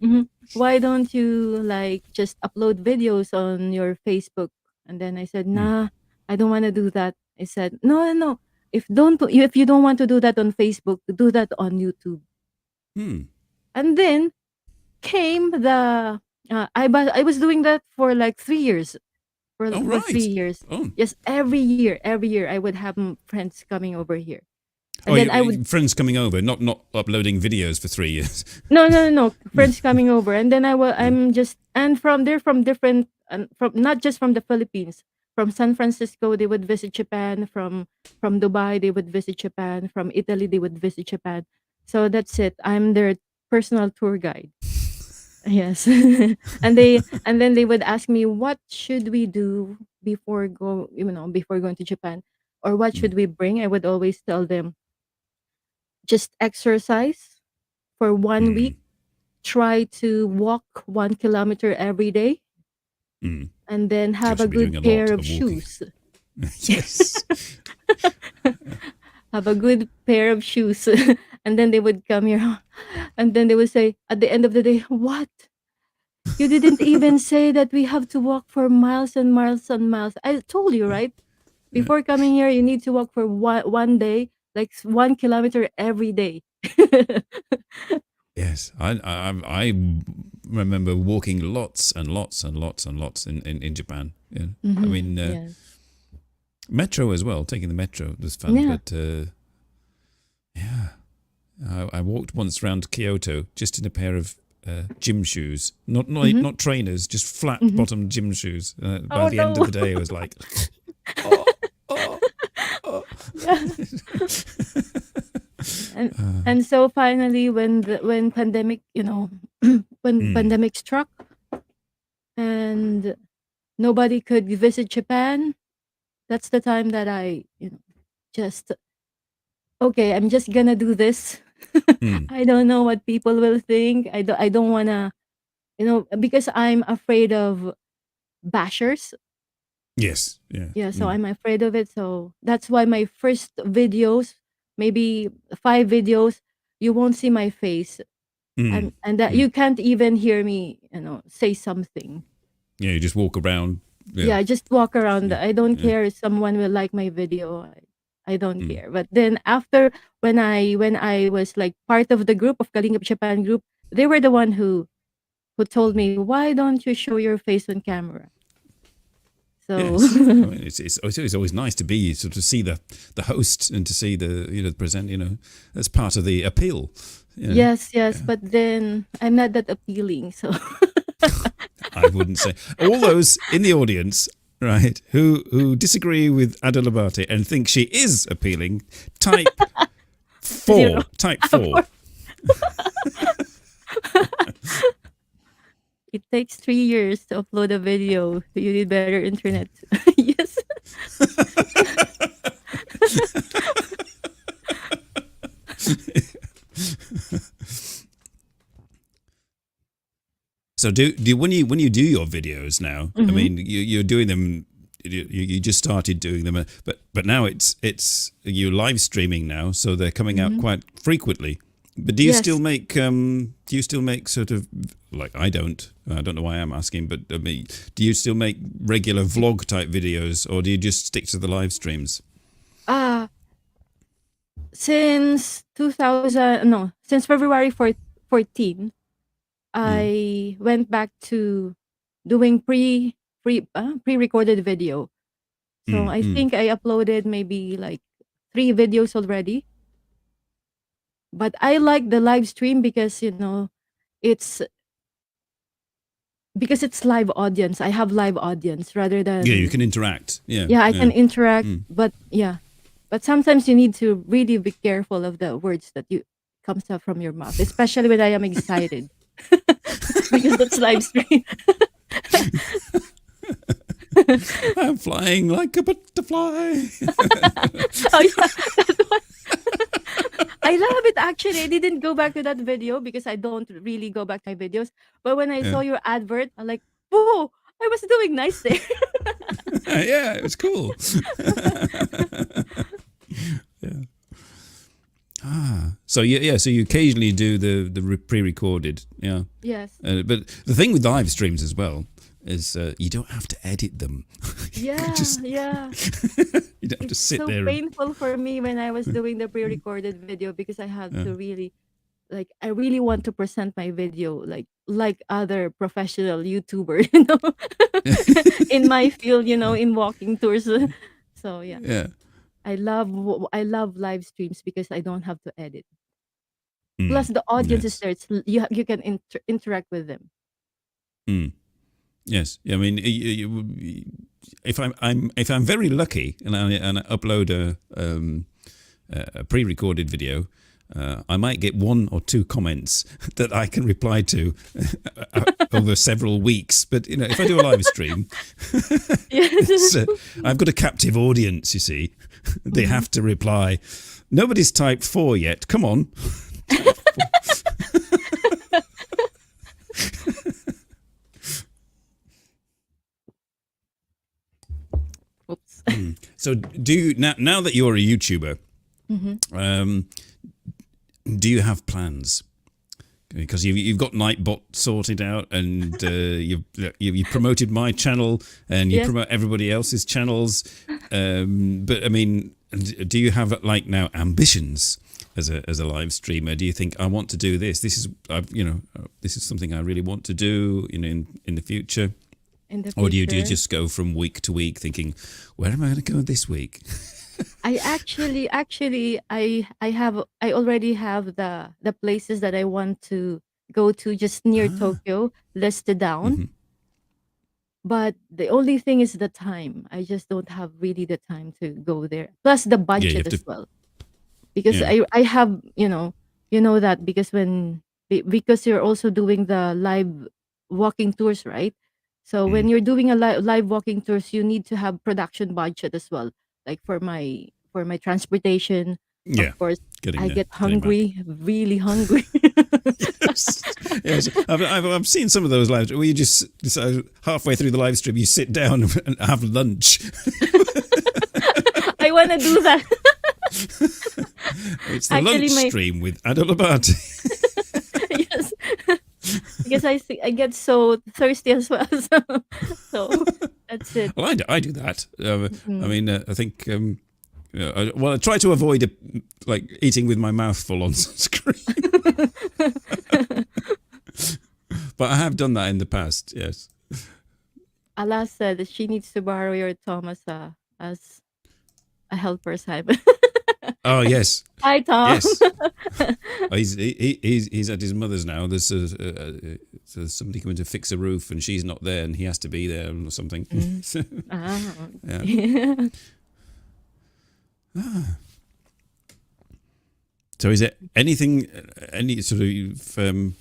Mhm. Why don't you like just upload videos on your Facebook? And then I said, Mm. nah, I don't want to do that. I said, no, no, no. If you don't want to do that on Facebook, do that on YouTube. Mm. And then came the I was doing that for like 3 years. Oh For three right. years. Oh. Yes, every year I would have friends coming over here. Oh, And then I would friends coming over, not uploading videos for 3 years. No, no, no, no. Friends coming over, and then Yeah. I'm just and from there, from different, from not just from the Philippines, from San Francisco they would visit Japan, from Dubai they would visit Japan, from Italy they would visit Japan. So that's it. I'm their personal tour guide. Yes, and then they would ask me what should we do before going to Japan, or what Mm. should we bring. I would always tell them just exercise for 1 week, Mm. try to walk 1 kilometer every day, Mm. and then You have a should be doing good a pair lot of of walking. shoes. Yes. Have a good pair of shoes. And then they would come here and then they would say at the end of the day, what? You didn't even say that we have to walk for miles and miles and miles. I told you, right? Yeah. Before coming here, you need to walk for one day, like 1 kilometer every day. Yes. I remember walking lots and lots and lots and lots in Japan. Yeah. I mean, Yes. metro as well. Taking the metro was fun, Yeah. but yeah, I walked once around Kyoto just in a pair of gym shoes, Mm-hmm. not trainers, just flat Mm-hmm. bottom gym shoes. By Oh the end of no. the day, I was like, oh, oh, oh. Yeah. And so finally when pandemic, when Mm, pandemic struck and nobody could visit Japan, that's the time that I, just okay, I'm just gonna do this. mm. I don't know what people will think. I don't want to, because I'm afraid of bashers. Yes, yeah. Yeah, so Mm, I'm afraid of it. So that's why my first videos, maybe 5 videos, you won't see my face, mm, and that mm. you can't even hear me, say something. Yeah, you just walk around. Yeah, Yeah, I just walk around. yeah, I don't yeah. care if someone will like my video. I don't Mm. care. But then after, when I was like part of the group of Kalingap Japan group, they were the one who told me, why don't you show your face on camera? So Yes, I mean it's always nice to be sort of see the host and to see the present. That's part of the appeal. You know, yes, yes. But then I'm not that appealing. So I wouldn't say all those in the audience, right, who disagree with ADOLOBATE and think she is appealing. Type zero. four. Type four. It takes 3 years to upload a video. You need better internet. Yes. So do when you do your videos now? I Mm-hmm. mean, you're doing them. You just started doing them, but now it's you're live streaming now, so they're coming out Mm-hmm. quite frequently. But do you still Yes. make sort of like I don't know why I'm asking, but I mean, do you still make regular vlog type videos, or do you just stick to the live streams? Uh since 2000, no, since February 14, Mm, I went back to doing pre-recorded video. So mm, I mm. think I uploaded maybe like 3 videos already. But I like the live stream because it's it's live audience. I have live audience rather Yeah, you than, can interact. Yeah, yeah, I yeah. can interact, Mm. but yeah. But sometimes you need to really be careful of the words that you comes out from your mouth, especially when I am excited. Because that's live stream. I'm flying like a butterfly. Oh yeah, that one. I love it actually. I didn't go back to that video because I don't really go back to my videos. But when I Yeah. saw your advert, I'm like, whoa, I was doing nice there. Yeah, it was cool. Yeah. So so you occasionally do the pre-recorded, yeah. Yes. But the thing with live streams as well is you don't have to edit them. You Yeah, just yeah. you don't have to It's sit so there and painful for me when I was doing the pre-recorded video because I have to really like I really want to present my video like other professional YouTuber, in my field, in walking tours. So yeah, yeah. I love live streams because I don't have to edit. Plus Mm, the audience is yes. there. You can interact with them. Mm, yes. I mean, if I'm very lucky and I upload a pre-recorded video, I might get one or two comments that I can reply to over several weeks. But if I do a live stream, Yes. I've got a captive audience. You see, they Mhm. have to reply. Nobody's typed 4 yet. Come on. Oops. So do you now that you're a YouTuber? Mhm. Do you have plans? Because you've got Nightbot sorted out, and you promoted my channel, and you Yes. promote everybody else's channels. But I mean, do you have like now ambitions as a live streamer? Do you think I want to do this? This is something I really want to do in the future. In the Or do you future. just go from week to week thinking, where am I going to go this week? I actually I already have the places that I want to go to just near Ah, Tokyo listed down. hmm But the only thing is the time. I just don't have really the time to go there. Plus the yeah, you budget have to, as well. Because yeah, I have, you know that because because you're also doing the live walking tours, right? So when mm, you're doing a live walking tours, you need to have production budget as well. Like for my transportation, yeah, of course, getting I there, get getting back. hungry, really hungry. Yes, yes. I've seen some of those lives where you just halfway through the live stream you sit down and have lunch. I want to do that. It's the lunch Actually, my stream with ADOLOBATE. yes, because I get so thirsty as well. So that's it. Well, I do that. I Mm. mean, I think. I try to avoid like eating with my mouth full on screen, but I have done that in the past. Yes. Alas said that she needs to borrow your Thomas as a helper, Simon. Oh yes, Hi, Tom. yes. Oh, he's at his mother's now. There's somebody coming to fix a roof, and she's not there, and he has to be there or something. Mm. So, Ah, yeah. okay. So is it anything? Any sort of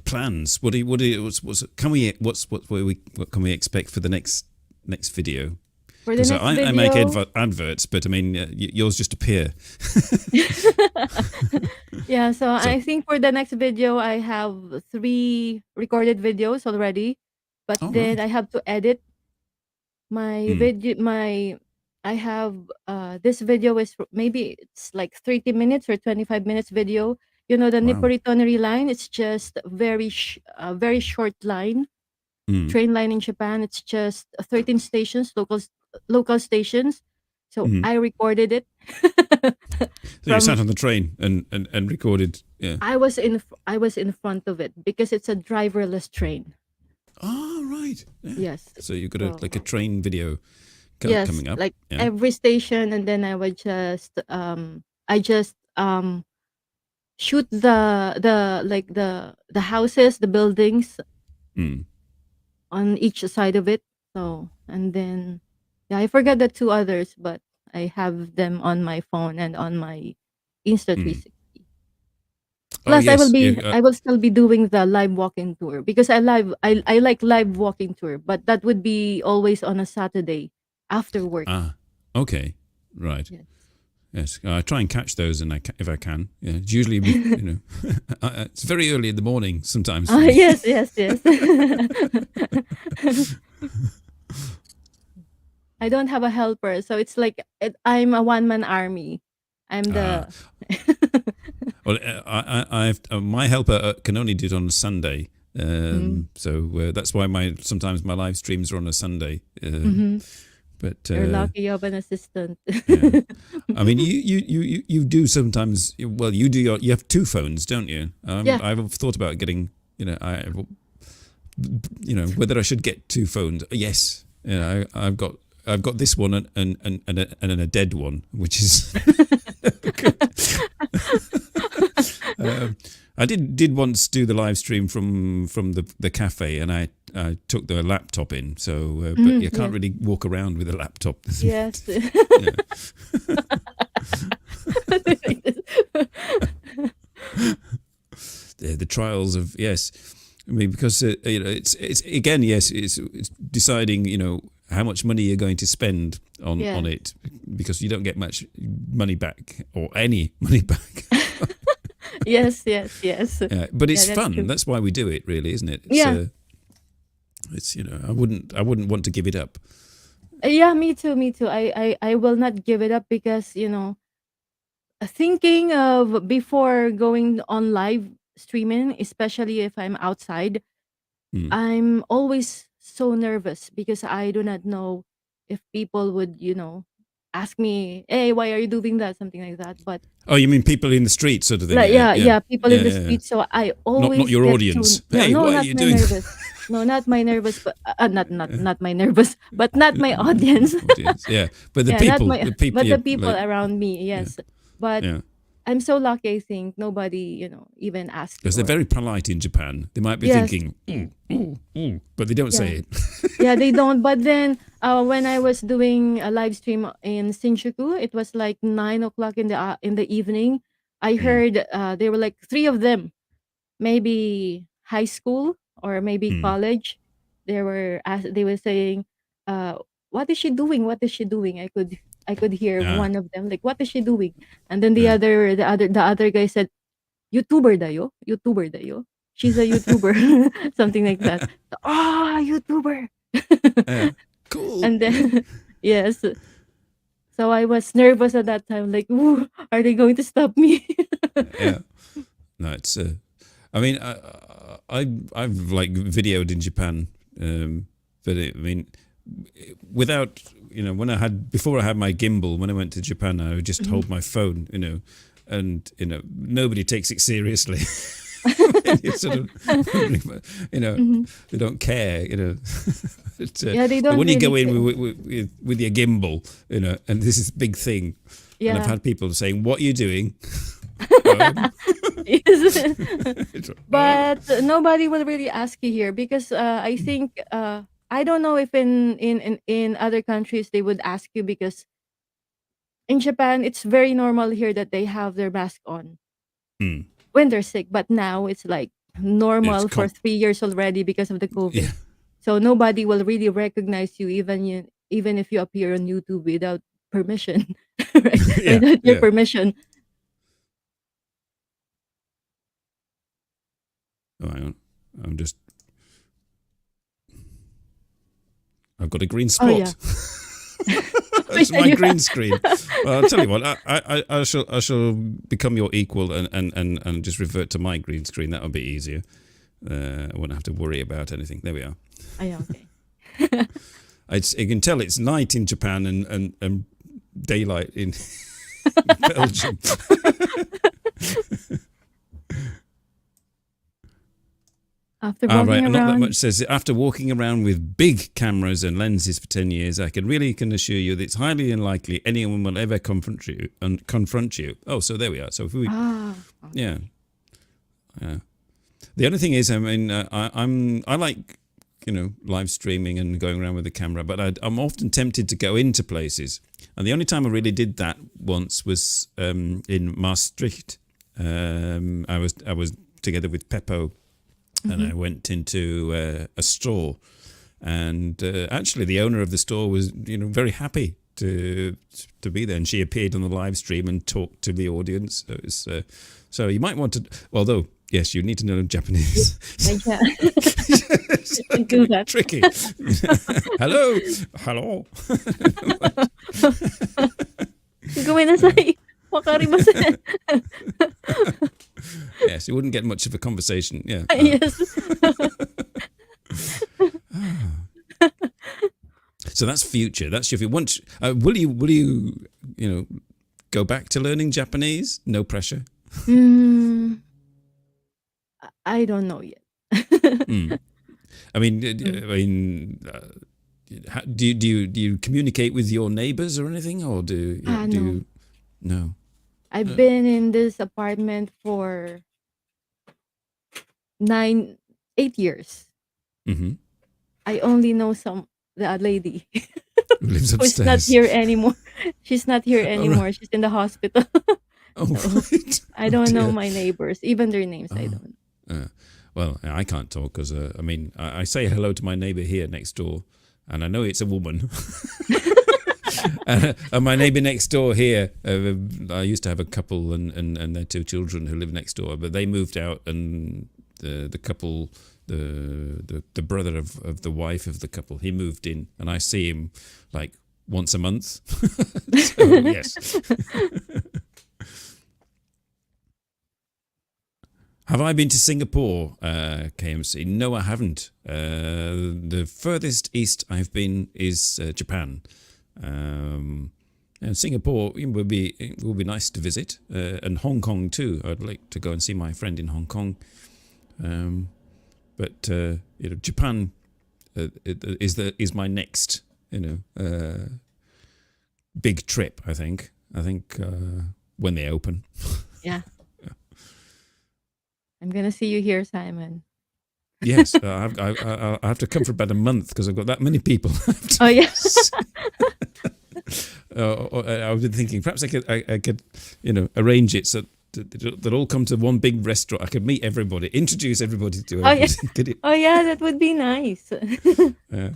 plans? What can we expect for the next video? For the Because next I make video, adverts, but I mean yours just appear. yeah. So So I think for the next video, I have 3 recorded videos already, but all then right. I have to edit my Mm, video. I have this video is maybe it's like 30 minutes or 25 minutes video. The wow. Nipporitonary line. It's just a very short line, Mm, train line in Japan. It's just 13 stations, local stations. So mm. I recorded it So you sat from on the train and recorded. Yeah. I was in front of it because it's a driverless train. Oh right. Yeah. Yes. So you've got So a train video yes, coming up. like Yeah. every station, and then I just shoot the houses, the buildings Mm, on each side of it. So and then yeah, I forgot the 2 others, but I have them on my phone and on my Insta mm. 360. Plus, yes. I will still be doing the live walking tour because I like live walking tour, but that would be always on a Saturday after work. Okay. Right. Yes. Yes. I try and catch those, and if I can. Yeah. It's usually, it's very early in the morning sometimes for me. Yes, yes, yes. I don't have a helper, so it's like I'm a one-man army. I'm Ah. the Well, my helper can only do it on a Sunday. Mm, So that's why sometimes my live streams are on a Sunday. mhm. But You're lucky you have an assistant. yeah. I mean, you do sometimes. Well, you have two phones, don't you? Yeah. I've thought about getting. Whether I should get two phones. Yes. I've got this one and a dead one, which is. I did once do the live stream from the cafe, and I took the laptop in. So, but you can't Yes. really walk around with a laptop. Yes. Yeah. The trials of yes, I mean because it's again yes it's deciding how much money you're going to spend on Yes. it, because you don't get much money back or any money back. Yes, yes, yes. But it's Yeah, that's fun. true. That's why we do it, really, isn't it? Yeah. It's I wouldn't want to give it up. Yeah, me too, me too. I will not give it up because, thinking of before going on live streaming, especially if I'm outside, Hmm. I'm always so nervous because I do not know if people would, ask me, "Hey, why are you doing that?" Something like that. But Oh, you mean people in the street, sort of thing? like, Yeah, yeah, yeah, yeah, people in yeah, the yeah. street. So I Not always your get audience. to no, Hey, no, what are not you my doing? nervous. No, not my nervous, but not my nervous, but not my audience. Audience, yeah. But Yeah, not the my, people, but yeah, the people like, around me. yeah, Yes, but yeah. I'm so lucky. I think nobody, even asked Because they're or very polite in Japan. They might be yes, thinking, ooh, ooh, ooh, but they don't yeah. say it. Yeah, they don't. But then, when I was doing a live stream in Shinjuku, it was like 9 o'clock in the evening. I Mm, heard there were like three of them, maybe high school or maybe mm. college. They were saying, "What is she doing? What is she doing?" I could hear Ah, one of them like, "What is she doing?" And then yeah. the other guy said, "YouTuber dayo, YouTuber dayo. She's a YouTuber," something like that. YouTuber. Yeah. Cool. And then yes, so I was nervous at that time, like, "Ooh, are they going to stop me?" Yeah. No, it's. I mean, I've like videoed in Japan, but I mean, without before I had my gimbal, when I went to Japan, I would just Mhm. hold my phone, and nobody takes it seriously. It's sort of, Mhm. they don't care, Yeah, they but don't when you really go in care. with your gimbal, and this is a big thing, and I've Yeah. had people saying, "What are you doing?" um, Yes. it's, But nobody will really ask you here because I think I don't know if in other countries they would ask you because in Japan it's very normal here that they have their mask on hmm. when they're sick, but now it's like It's normal for 3 years already because of the yeah, COVID. So nobody will really recognize you even if you appear on YouTube without permission, right? yeah, Without your yeah. permission. Oh, hang on. I've got a green Oh yeah. spot. That's Yeah, my you green screen. Well, I'll tell you what. I shall become your equal and just revert to my green screen. That'll be easier. I won't have to worry about anything. There we are. oh, yeah, okay. You can tell it's night in Japan and daylight in Belgium. After Ah, right. walking And not that around, much says after walking around with big cameras and lenses for 10 years, I can assure you that it's highly unlikely anyone will ever confront you. Oh, so there we are. So if we, ah, yeah, yeah. The only thing is, I mean, I like, live streaming and going around with the camera, but I'm often tempted to go into places. And the only time I really did that once was in Maastricht, I was together with Peppo, and I went into a store, and actually the owner of the store was very happy to be there, and she appeared on the live stream and talked to the audience. So, so you might want to, although yes, you need to know Japanese. Yeah. Do that. Tricky. Hello. Gomenasai. Wakarimasen. Yes, you wouldn't get much of a conversation. Yeah. Yes. So that's future. That's if you want. Will you go back to learning Japanese? No pressure. I don't know yet. I mean, do you communicate with your neighbors or anything, or do No. you? No. I've been in this apartment for 8 years. Mm-hmm. I only know the lady Who lives who's upstairs? not here anymore. She's not here anymore. right. She's in the hospital. Oh, So, right. I don't know dear. my neighbors, even their names. I don't. Well, I can't talk because I say hello to my neighbor here next door, and I know it's a woman. And my neighbor next door here, I used to have a couple and their 2 children who live next door, but they moved out, and the couple, the brother of the wife of the couple, he moved in, and I see him like once a month. So, yes. Have I been to Singapore, KMC? No, I haven't. The furthest east I've been is Japan. And Singapore will be nice to visit, and Hong Kong too. I'd like to go and see my friend in Hong Kong. But Japan is my next big trip. I think when they open. Yeah. I'm gonna see you here, Simon. Yes, I have to come for about a month because I've got that many people. Oh yeah. I've been thinking perhaps I could arrange it so they'll all come to one big restaurant. I could meet everybody, introduce everybody to everybody. Oh yeah. Oh yeah, that would be nice. Yeah.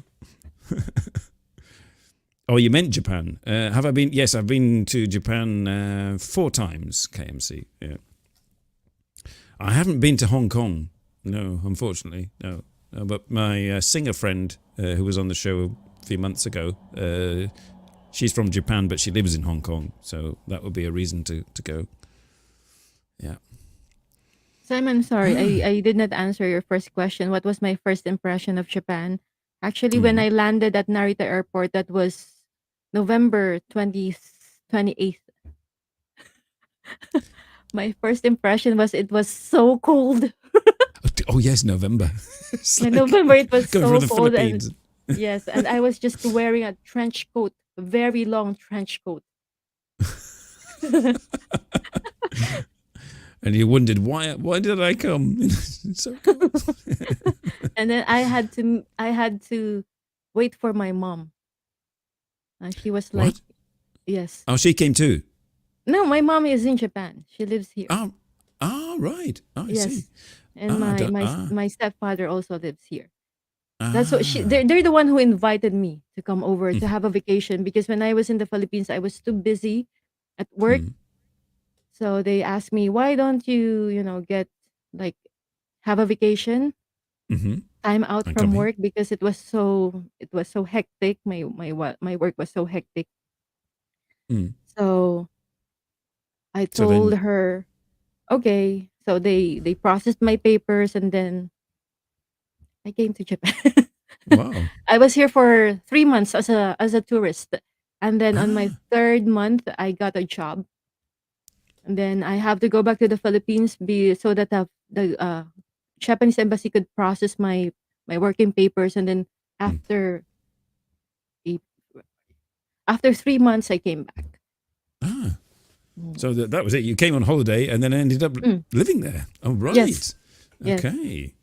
Oh, you meant Japan. Have I been? Yes, I've been to Japan 4 times, KMC. Yeah. I haven't been to Hong Kong. No, unfortunately, no. But my singer friend who was on the show a few months ago, she's from Japan, but she lives in Hong Kong, so that would be a reason to go. Yeah. Simon, sorry, I did not answer your first question. What was my first impression of Japan? Actually, when I landed at Narita Airport, that was November 28th. My first impression was it was so cold. Oh yes, November. In November, it was going so from the cold. Philippines. Yes, and I was just wearing a trench coat, a very long trench coat. And you wondered why did I come? It's so cold. And then I had to wait for my mom. And she was like, What? yes. Oh, she came too. No, my mom is in Japan. She lives here. Oh, right. Oh, I Yes. see. And Ah, my stepfather also lives here. Ah. That's what they're the one who invited me to come over to have a vacation, because when I was in the Philippines, I was too busy at work. So they asked me, why don't you, get like have a vacation, time out And from come here. work, because it was so hectic. My work was so hectic. So I So told then- her, okay. So they processed my papers, and then I came to Japan. Wow. I was here for 3 months as a tourist, and then on my 3rd month I got a job, and then I have to go back to the Philippines so that the Japanese embassy could process my working papers, and then after 3 months I came back. So that was it. You came on holiday and then ended up living there. Oh, right. Yes. Okay.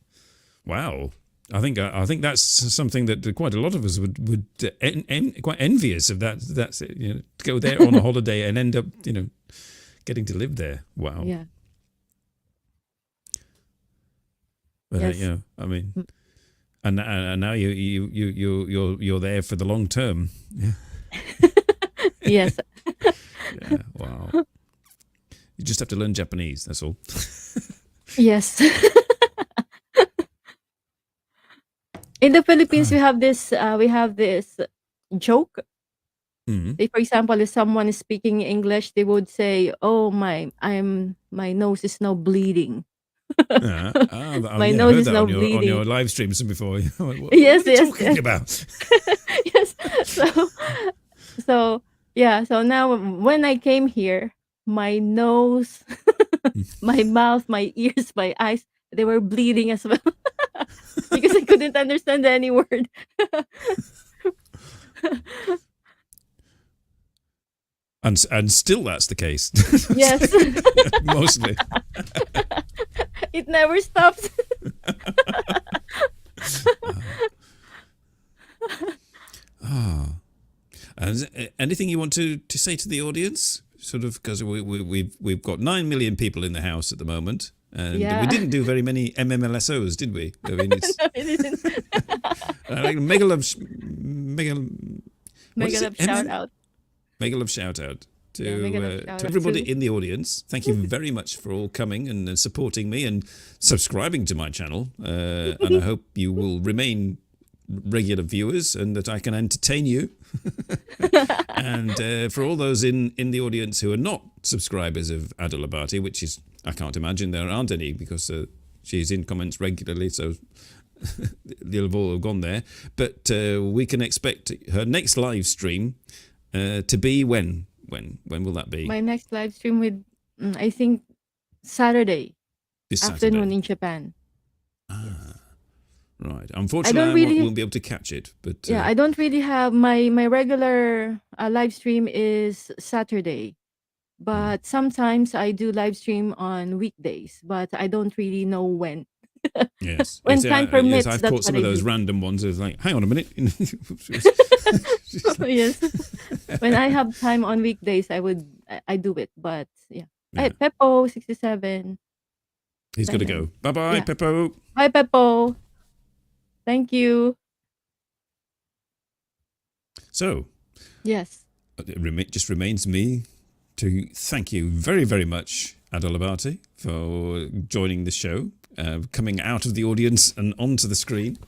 Wow. I think that's something that quite a lot of us would quite envious of. That's it. To go there on a holiday and end up getting to live there. Wow. Yeah. But Yes. you know, I mean, and now you're there for the long term. Yeah. Yes. Yeah. Wow. You just have to learn Japanese. That's all. Yes. In the Philippines, we have this joke. Mm. Like, for example, if someone is speaking English, they would say, "Oh my nose is now bleeding. My Yeah, I nose heard is that now on your bleeding." live streams before. What Yes, are you yes, talking yes. about? Yes. So so yeah, so now when I came here, my nose, my mouth, my ears, my eyes, they were bleeding as well because I couldn't understand any word. And still that's the case. Yes. Mostly. It never stops. And anything you want to say to the audience? Sort of, because we've got 9 million people in the house at the moment, and Yeah. we didn't do very many MMLSOs, did we? I mean, it's No, it didn't. like mega love, mega. What Mega is love it? shout out. Mega love shout out Yeah, mega love to shout out everybody too. in the audience. Thank you very much for all coming and supporting me and subscribing to my channel. And I hope you will remain regular viewers and that I can entertain you. And for all those in the audience who are not subscribers of ADOLOBATE, which is, I can't imagine there aren't any because she's in comments regularly, so they'll have all gone there. But we can expect her next live stream to be when? When will that be? My next live stream with, I think, Saturday This afternoon Saturday. in Japan. Right. I Unfortunately, don't I really, won't be able to catch it. But yeah, I don't really have my regular live stream is Saturday, but sometimes I do live stream on weekdays, but I don't really know when. yes, When time yes, permits, I've that's caught what some I of those do. random ones. It's like, hang on a minute. Yes. When I have time on weekdays, I do it. But yeah. Yeah. Peppo 67. He's got to go. Bye bye, Yeah. Peppo. Bye, Peppo. Thank you. So, Yes. it just remains me to thank you very, very much, ADOLOBATE, for joining the show, coming out of the audience and onto the screen.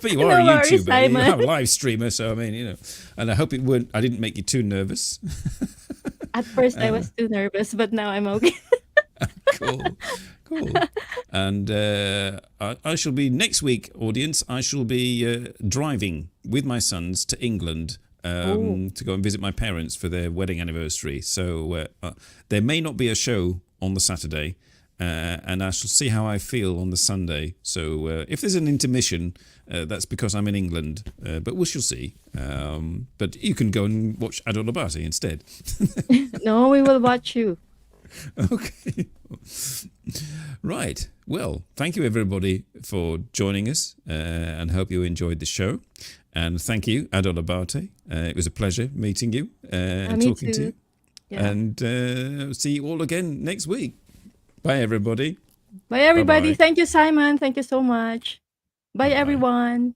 But you are No a worries, YouTuber, Simon. you are a live streamer, so I mean, you know, and I hope I didn't make you too nervous. At first, I was too nervous, but now I'm okay. Cool. And I shall be next week, audience. I shall be driving with my sons to England to go and visit my parents for their wedding anniversary. So there may not be a show on the Saturday, and I shall see how I feel on the Sunday. So if there's an intermission, that's because I'm in England, but we shall see. But you can go and watch ADOLOBATE instead. No, we will watch you. Okay. Right. Well, thank you everybody for joining us and hope you enjoyed the show. And thank you, ADOLOBATE. It was a pleasure meeting you and Me talking to too. you. Yeah. And see you all again next week. Bye, everybody. Bye, everybody. Bye-bye. Thank you, Simon. Thank you so much. Bye, Bye-bye. everyone.